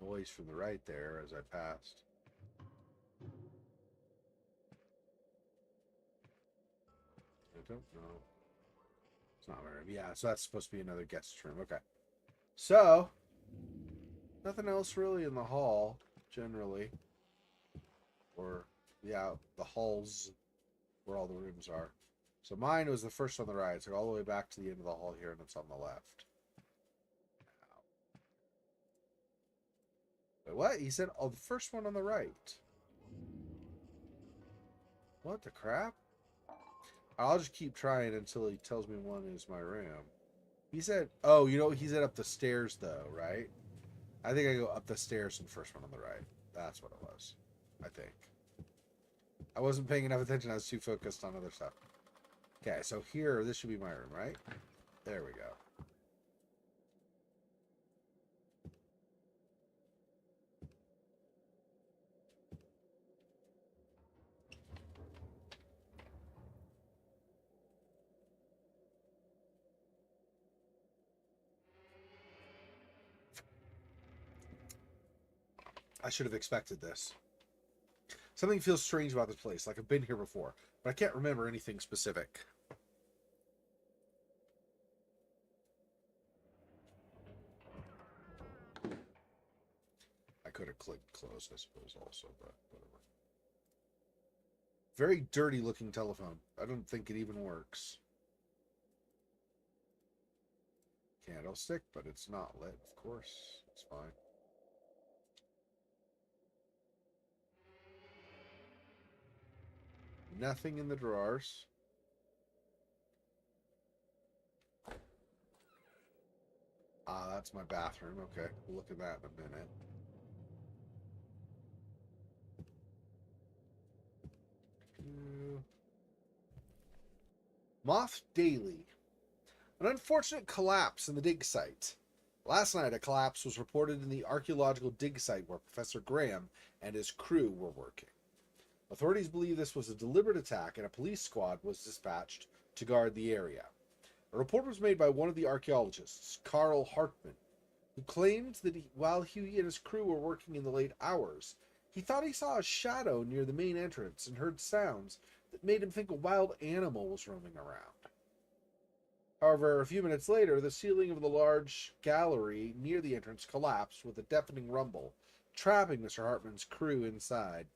Noise from the right there as I passed. I don't know. It's not my room. Yeah, so that's supposed to be another guest room. Okay. So, nothing else really in the hall, generally. Or, yeah, the halls where all the rooms are. So mine was the first on the right, so all the way back to the end of the hall here, and it's on the left. Wait, what? He said, oh, the first one on the right. What the crap? I'll just keep trying until he tells me one is my room. He said, oh, you know, he said up the stairs, though, right? I think I go up the stairs to the first one on the right. That's what it was, I think. I wasn't paying enough attention. I was too focused on other stuff. Okay, so here, this should be my room, right? There we go. I should have expected this. Something feels strange about this place, like I've been here before, but I can't remember anything specific. I could have clicked close, I suppose, also, but whatever. Very dirty looking telephone. I don't think it even works. Candlestick, but it's not lit, of course. It's fine. Nothing in the drawers. Ah, that's my bathroom. Okay, we'll look at that in a minute. Moth Daily. An unfortunate collapse in the dig site. Last night, a collapse was reported in the archaeological dig site where Professor Graham and his crew were working. Authorities believe this was a deliberate attack, and a police squad was dispatched to guard the area. A report was made by one of the archaeologists, Carl Hartman, who claimed that while he and his crew were working in the late hours, he thought he saw a shadow near the main entrance and heard sounds that made him think a wild animal was roaming around. However, a few minutes later, the ceiling of the large gallery near the entrance collapsed with a deafening rumble, trapping Mr. Hartman's crew inside.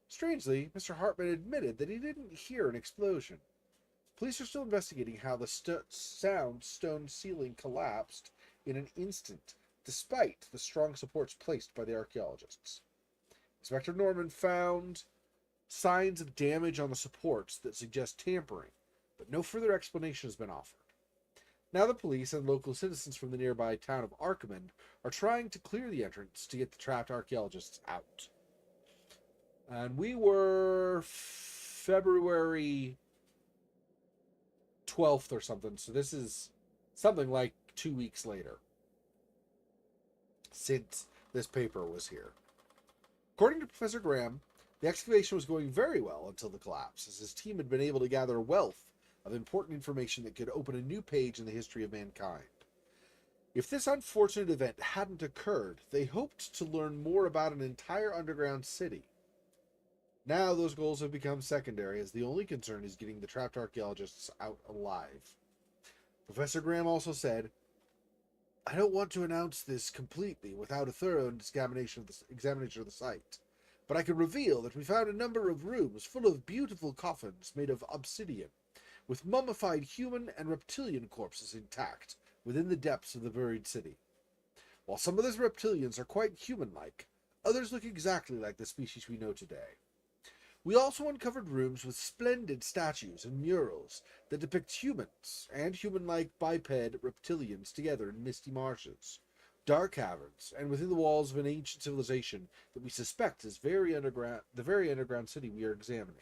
Strangely, Mr. Hartman admitted that he didn't hear an explosion. Police are still investigating how the sound stone ceiling collapsed in an instant, despite the strong supports placed by the archaeologists. Inspector Norman found signs of damage on the supports that suggest tampering, but no further explanation has been offered. Now the police and local citizens from the nearby town of Arkham are trying to clear the entrance to get the trapped archaeologists out. And we were February 12th or something, so this is something like 2 weeks later since this paper was here. According to Professor Graham, the excavation was going very well until the collapse, as his team had been able to gather a wealth of important information that could open a new page in the history of mankind. If this unfortunate event hadn't occurred, they hoped to learn more about an entire underground city. Now those goals have become secondary, as the only concern is getting the trapped archaeologists out alive. Professor Graham also said, "I don't want to announce this completely without a thorough examination of the site, but I can reveal that we found a number of rooms full of beautiful coffins made of obsidian, with mummified human and reptilian corpses intact within the depths of the buried city. While some of those reptilians are quite human-like, others look exactly like the species we know today. We also uncovered rooms with splendid statues and murals that depict humans and human-like biped reptilians together in misty marshes, dark caverns, and within the walls of an ancient civilization that we suspect is the very underground city we are examining.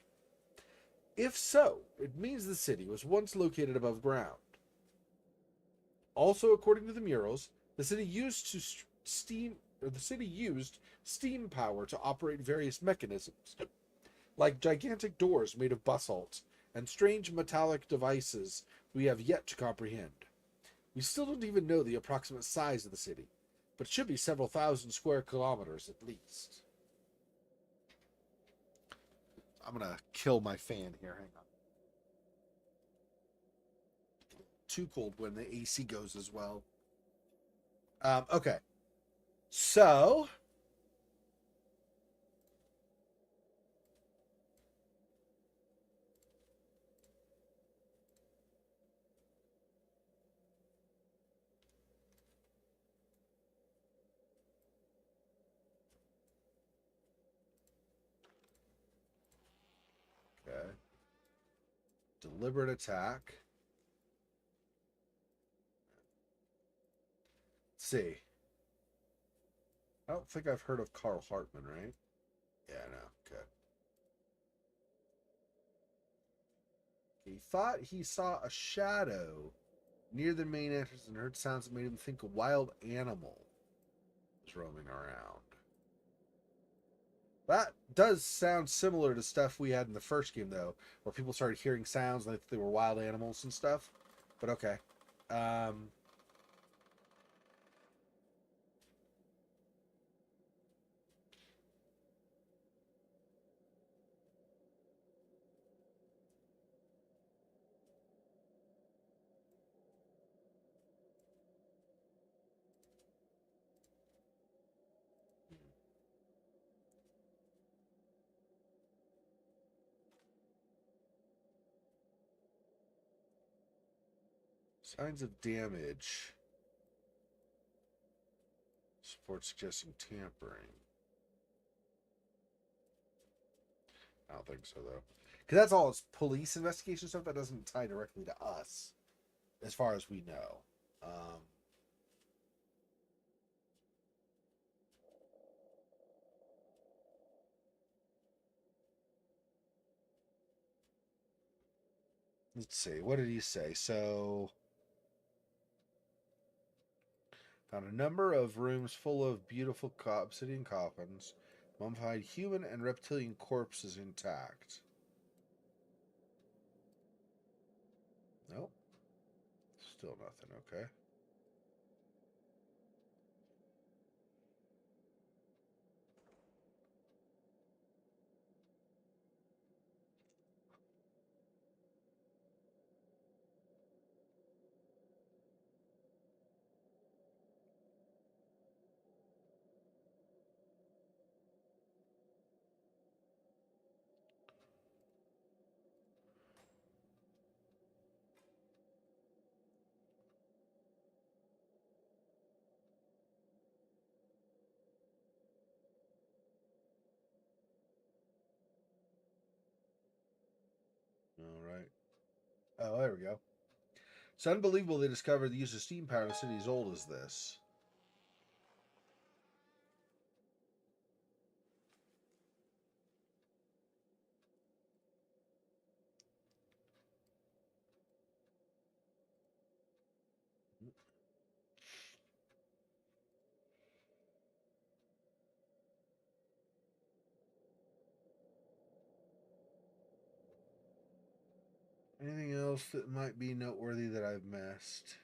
If so, it means the city was once located above ground. Also, according to the murals, the city used steam power to operate various mechanisms, like gigantic doors made of basalt and strange metallic devices we have yet to comprehend. We still don't even know the approximate size of the city, but it should be several thousand square kilometers at least." I'm going to kill my fan here. Hang on. Too cold when the AC goes as well. Okay. So... Okay. Deliberate attack. Let's see. I don't think I've heard of Carl Hartman, right? Yeah, no. Okay. He thought he saw a shadow near the main entrance and heard sounds that made him think a wild animal was roaming around. That does sound similar to stuff we had in the first game, though, where people started hearing sounds like they were wild animals and stuff. But okay. Signs of damage. Support suggesting tampering. I don't think so, though. Because that's all police investigation stuff that doesn't tie directly to us, as far as we know. Let's see. What did he say? So, found a number of rooms full of beautiful obsidian coffins, mummified human and reptilian corpses intact. Nope. Still nothing. Okay. All right. Oh, there we go. It's unbelievable they discovered the use of steam power in a city as old as this. Anything else that might be noteworthy that I've missed?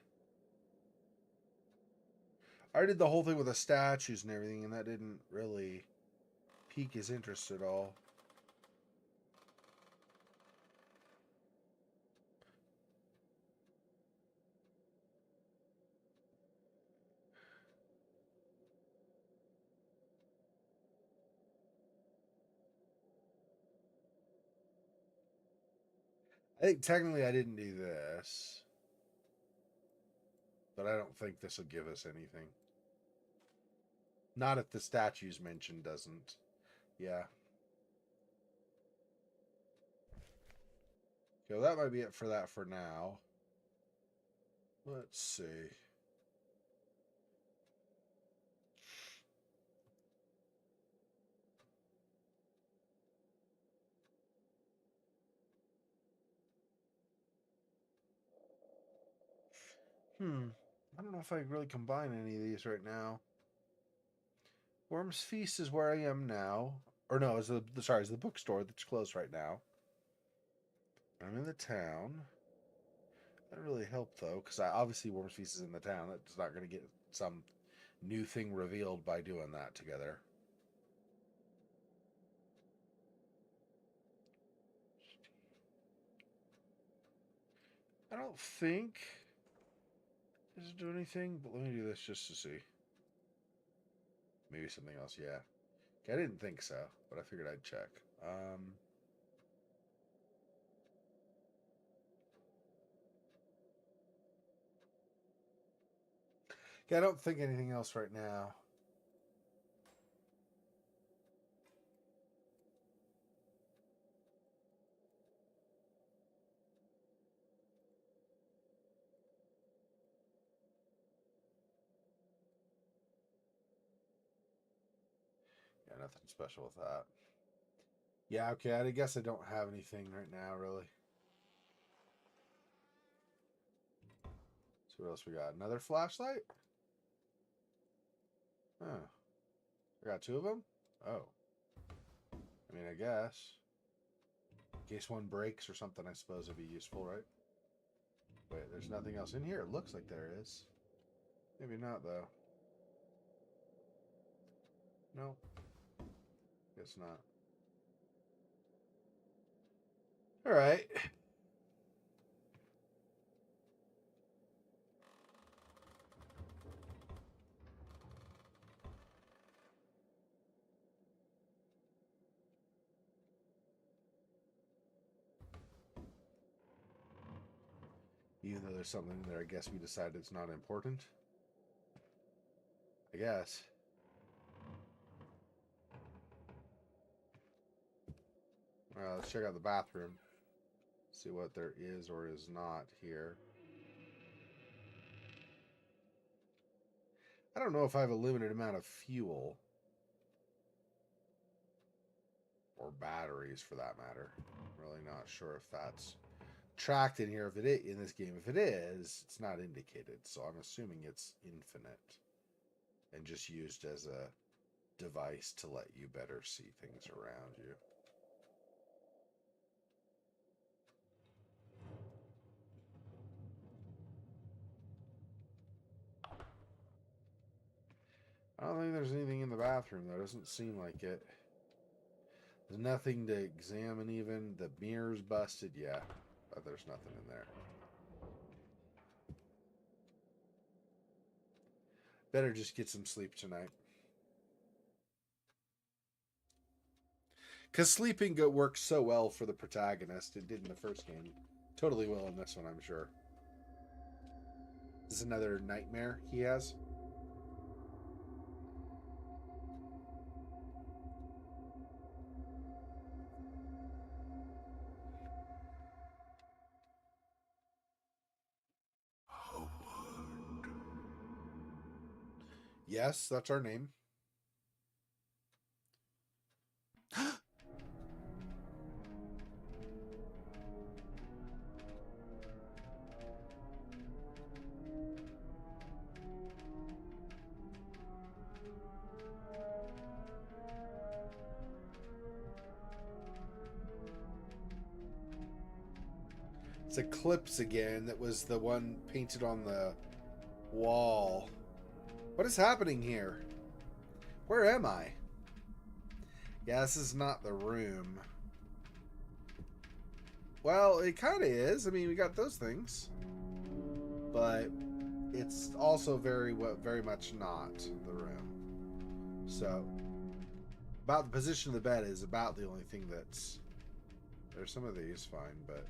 I did the whole thing with the statues and everything, and that didn't really pique his interest at all. I think technically I didn't do this, but I don't think this will give us anything. Not if the statues mentioned doesn't. Yeah. Okay, well, that might be it for that for now. Let's see. I don't know if I really combine any of these right now. Worm's Feast is where I am now. Or no, it's the bookstore that's closed right now. I'm in the town. That really helped though, because I obviously Worm's Feast is in the town. That's not going to get some new thing revealed by doing that together. I don't think does it do anything, but let me do this just to see. Maybe something else, yeah. Okay, I didn't think so, but I figured I'd check. Yeah, I don't think anything else right now. Yeah, nothing special with that. Yeah, okay, I guess I don't have anything right now, really. So what else we got? Another flashlight? Oh. I got two of them? Oh. I mean, I guess. In case one breaks or something, I suppose it'd be useful, right? Wait, there's nothing else in here. It looks like there is. Maybe not, though. No. Guess not. Alright. Even though there's something in there, I guess we decided it's not important. I guess. Let's check out the bathroom. See what there is or is not here. I don't know if I have a limited amount of fuel. Or batteries, for that matter. I'm really not sure if that's tracked in here. If it is, in this game, if it is, it's not indicated. So I'm assuming it's infinite and just used as a device to let you better see things around you. I don't think there's anything in the bathroom, though. It doesn't seem like it. There's nothing to examine even. The mirror's busted, yeah. But there's nothing in there. Better just get some sleep tonight. Because sleeping works so well for the protagonist. It did in the first game. Totally will in this one, I'm sure. Is this another nightmare he has? Yes, that's our name. It's Eclipse again. That was the one painted on the wall. What is happening here? Where am I? Yeah, this is not the room. Well, it kind of is. I mean, we got those things. But it's also very much not the room. So, about the position of the bed is about the only thing that's... There's some of these fine, but...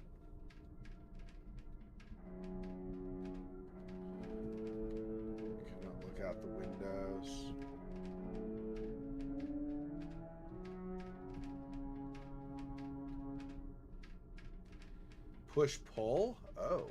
Cannot look out the windows. Push pull? Oh.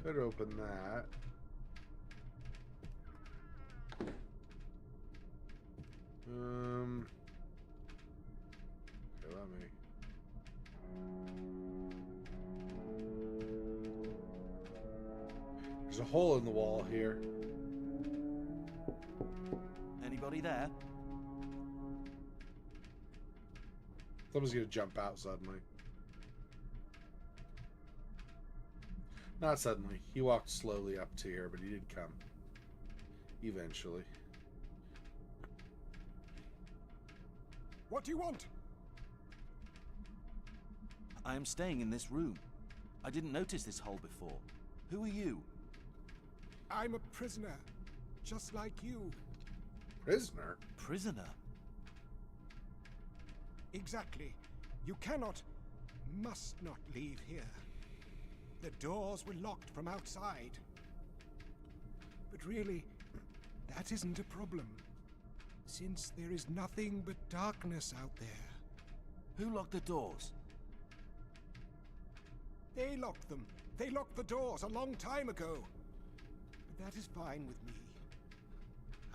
Could open that. Okay, let me. There's a hole in the wall here. Anybody there? Someone's gonna jump out suddenly. Not suddenly. He walked slowly up to here, but he did come. Eventually. What do you want? I am staying in this room. I didn't notice this hole before. Who are you? I'm a prisoner, just like you. Prisoner? Prisoner? Exactly. You cannot, must not leave here. The doors were locked from outside. But really, that isn't a problem, since there is nothing but darkness out there. Who locked the doors? They locked them. They locked the doors a long time ago. But that is fine with me.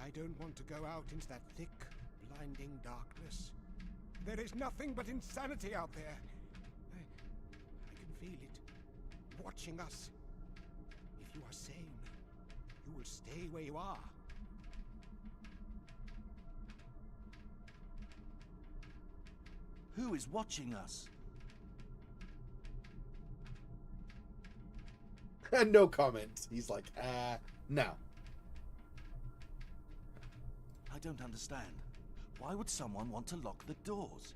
I don't want to go out into that thick, blinding darkness. There is nothing but insanity out there. I can feel it, watching us. If you are sane, you will stay where you are. Who is watching us? No comment. He's like, no. I don't understand. Why would someone want to lock the doors?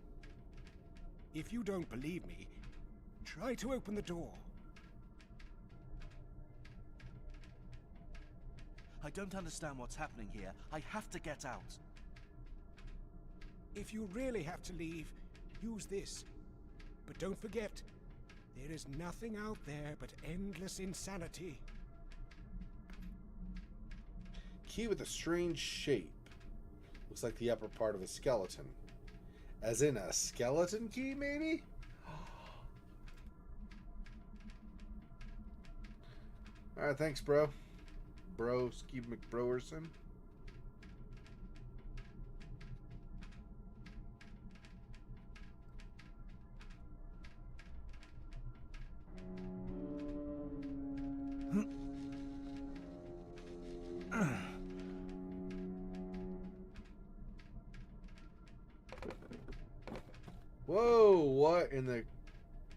If you don't believe me, try to open the door. I don't understand what's happening here. I have to get out. If you really have to leave, use this. But don't forget, There is nothing out there but endless insanity. Key with a strange shape. Looks like the upper part of a skeleton. As in a skeleton key, maybe? Alright, thanks, bro. Bro, Ski McBrowerson. Whoa,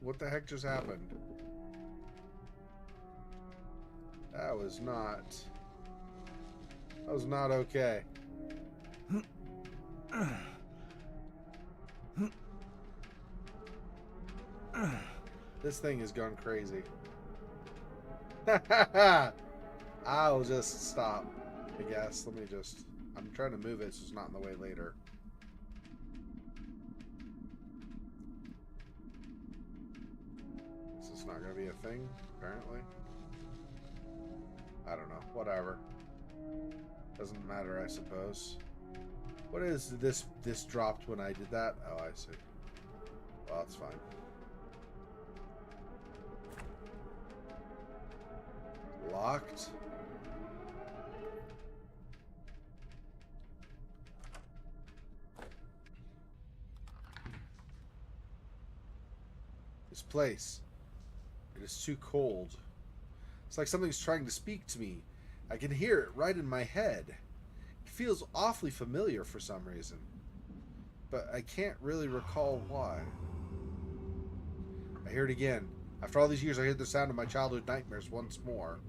what the heck just happened? That was not okay. This thing has gone crazy. I'll just stop, I guess. I'm trying to move it so it's not in the way later. Is this not going to be a thing, apparently? I don't know. Whatever. Doesn't matter, I suppose. What is this? This dropped when I did that? Oh, I see. Well, that's fine. Locked. This place. It is too cold. It's like something's trying to speak to me. I can hear it right in my head. It feels awfully familiar for some reason. But I can't really recall why. I hear it again. After all these years, I hear the sound of my childhood nightmares once more.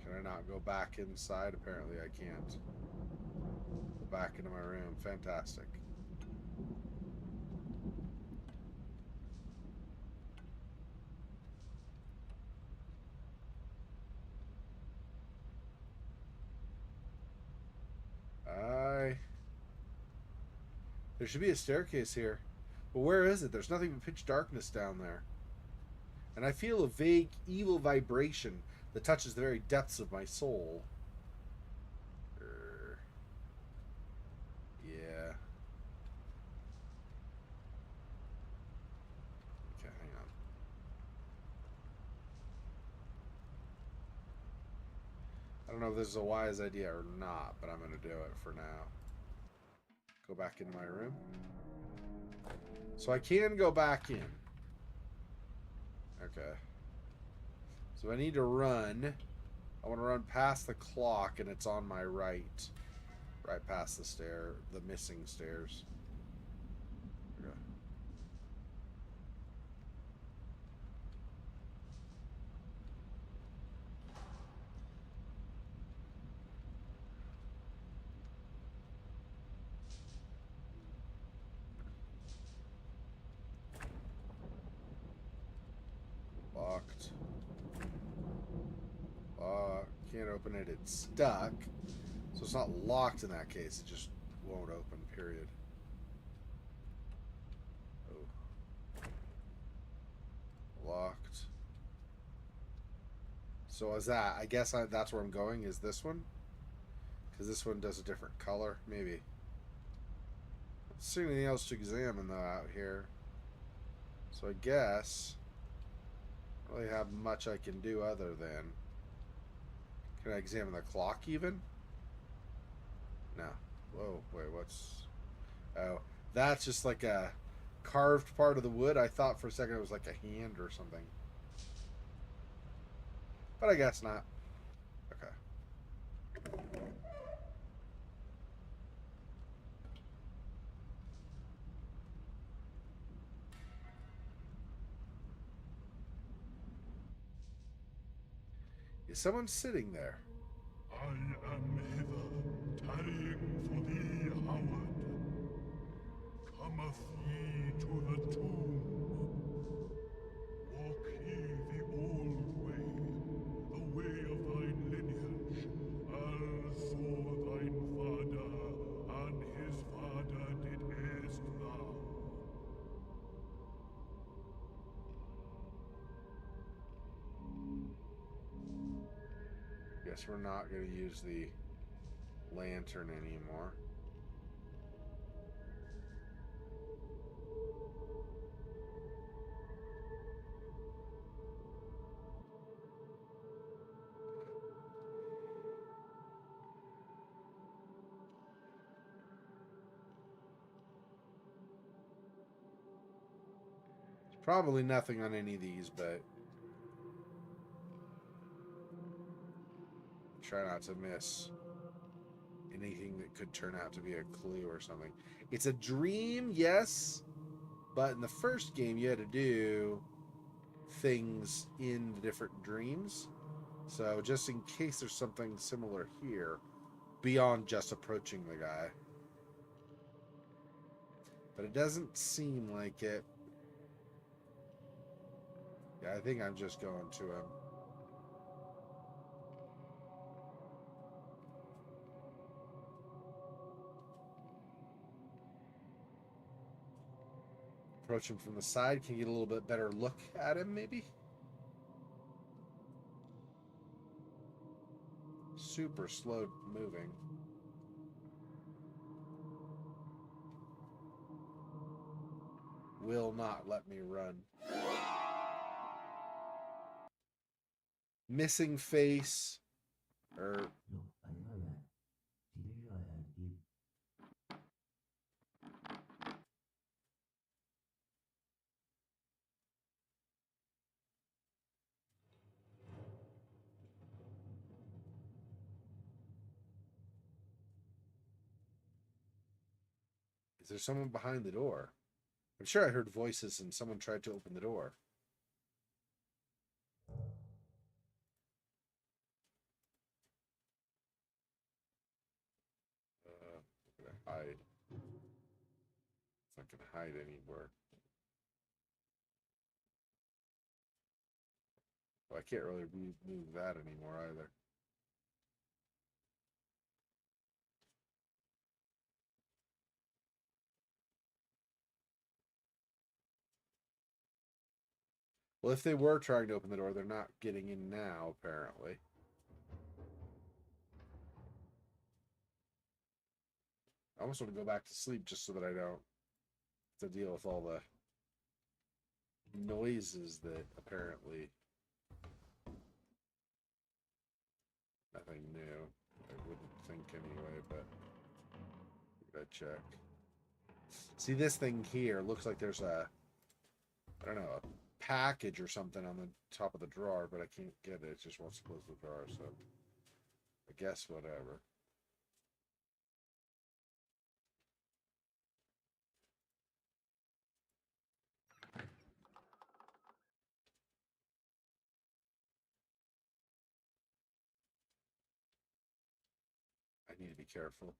Can I not go back inside? Apparently I can't. Go back into my room. Fantastic. There should be a staircase here. But where is it? There's nothing but pitch darkness down there. And I feel a vague, evil vibration that touches the very depths of my soul. Yeah. Okay, hang on. I don't know if this is a wise idea or not, but I'm going to do it for now. Go back into my room. So I can go back in. Okay. So I need to run. I want to run past the clock, and it's on my right. Right past the missing stairs. Okay. Locked. Can't open it. It's stuck. So it's not locked in that case. It just won't open, period. Oh. Locked. So is that... I guess that's where I'm going, is this one? Because this one does a different color, maybe. I don't see anything else to examine, though, out here. So I guess... I don't really have much I can do other than... Can I examine the clock, even? No. Whoa, wait, what's... Oh, that's just like a carved part of the wood. I thought for a second it was like a hand or something. But I guess not. Okay. Is someone sitting there? I am hither, tarrying for thee, Howard. Cometh ye to the tomb. Walk ye the old way, the way of thine lineage, as for thine Guess we're not going to use the lantern anymore. Probably nothing on any of these, but try not to miss anything that could turn out to be a clue or something. It's a dream, yes, but in the first game you had to do things in the different dreams. So just in case there's something similar here, beyond just approaching the guy. But it doesn't seem like it. Yeah, I think I'm just going to him. Approach him from the side. Can you get a little bit better look at him, maybe? Super slow moving. Will not let me run. Missing face. Or is there someone behind the door? I'm sure I heard voices and someone tried to open the door. I'm gonna hide. It's not gonna hide anywhere. Well, I can't really move that anymore either. Well, if they were trying to open the door, they're not getting in now, apparently. I almost want to go back to sleep just so that I don't have to deal with all the noises that apparently nothing new. I wouldn't think anyway, but gotta check. See, this thing here looks like there's a, I don't know, a package or something on the top of the drawer, but I can't get it. It just wants to close the drawer, so I guess whatever. I need to be careful.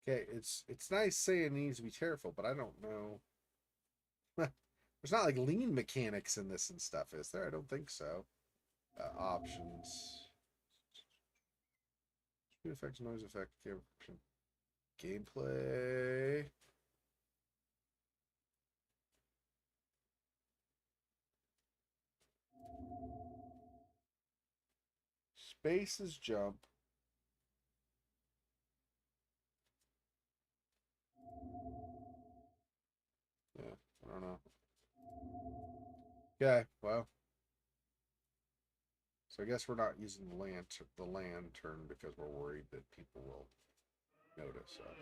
Okay, it's nice saying it needs to be careful, but I don't know. There's not like lean mechanics in this and stuff, is there? I don't think so. Options. Speed effects, noise effect, gameplay. Space is jump. Yeah, I don't know. Okay, well. So I guess we're not using the lantern because we're worried that people will notice us.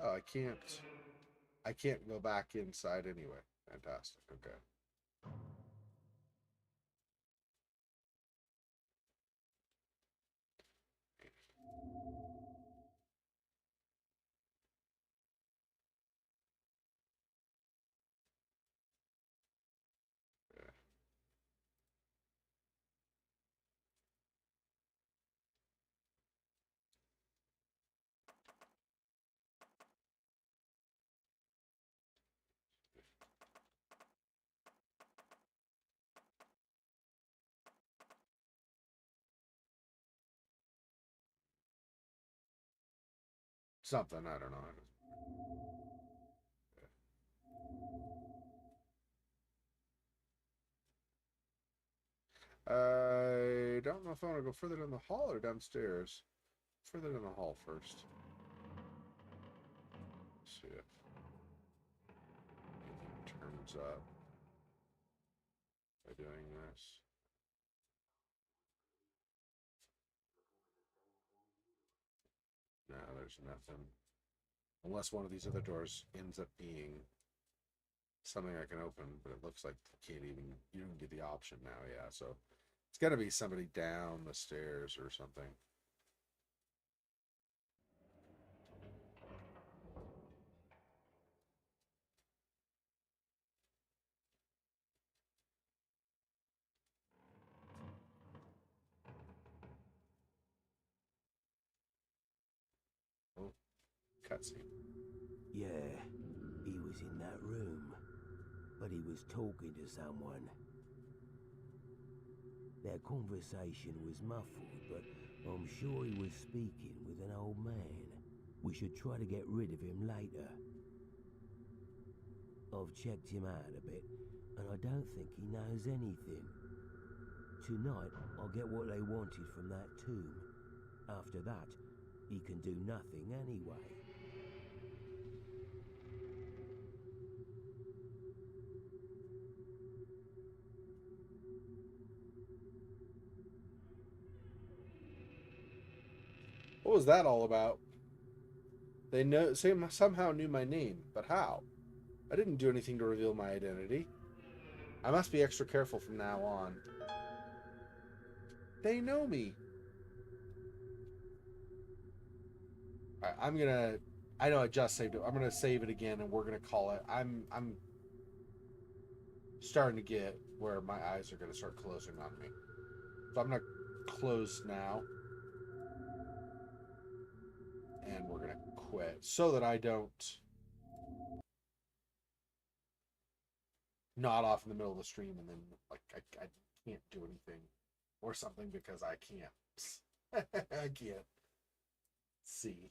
Oh, I can't go back inside anyway. Fantastic. Okay. Yeah. something. I don't know. I don't know if I want to go further down the hall or downstairs. Further down the hall first. Let's see if anything turns up by doing this. No, there's nothing. Unless one of these other doors ends up being something I can open, but it looks like you don't get the option now, yeah, so it's gotta be somebody down the stairs or something. Oh, cutscene. Yeah, he was in that room, but he was talking to someone. Their conversation was muffled, but I'm sure he was speaking with an old man. We should try to get rid of him later. I've checked him out a bit, and I don't think he knows anything. Tonight, I'll get what they wanted from that tomb. After that, he can do nothing anyway. What was that all about? They somehow knew my name, but how? I didn't do anything to reveal my identity. I must be extra careful from now on. They know me. I know I just saved it. I'm gonna save it again, and we're gonna call it. I'm starting to get where my eyes are gonna start closing on me. So I'm gonna close now. And we're gonna quit so that I don't nod off in the middle of the stream and then like I can't do anything or something because I can't I can't see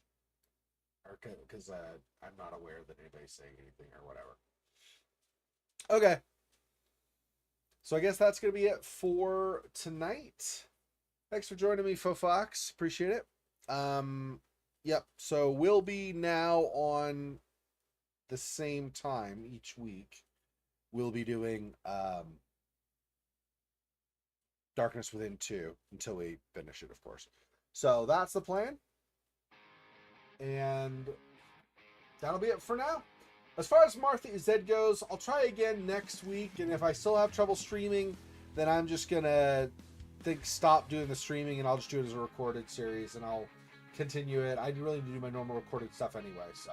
or because I'm not aware that anybody's saying anything or whatever. Okay, so I guess that's gonna be it for tonight. Thanks for joining me, Fofox. Appreciate it. Yep, so we'll be now on the same time each week. We'll be doing Darkness Within 2 until we finish it, of course. So that's the plan. And that'll be it for now. As far as Martha Z goes, I'll try again next week, and if I still have trouble streaming, then I'm just gonna stop doing the streaming and I'll just do it as a recorded series and I'll continue it. I really need to do my normal recorded stuff anyway, so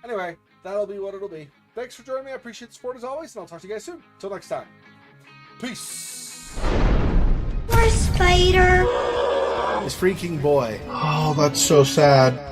anyway, that'll be what it'll be. Thanks for joining me. I appreciate the support as always, and I'll talk to you guys soon. Till next time. Peace. Poor spider. This freaking boy. Oh, that's so sad.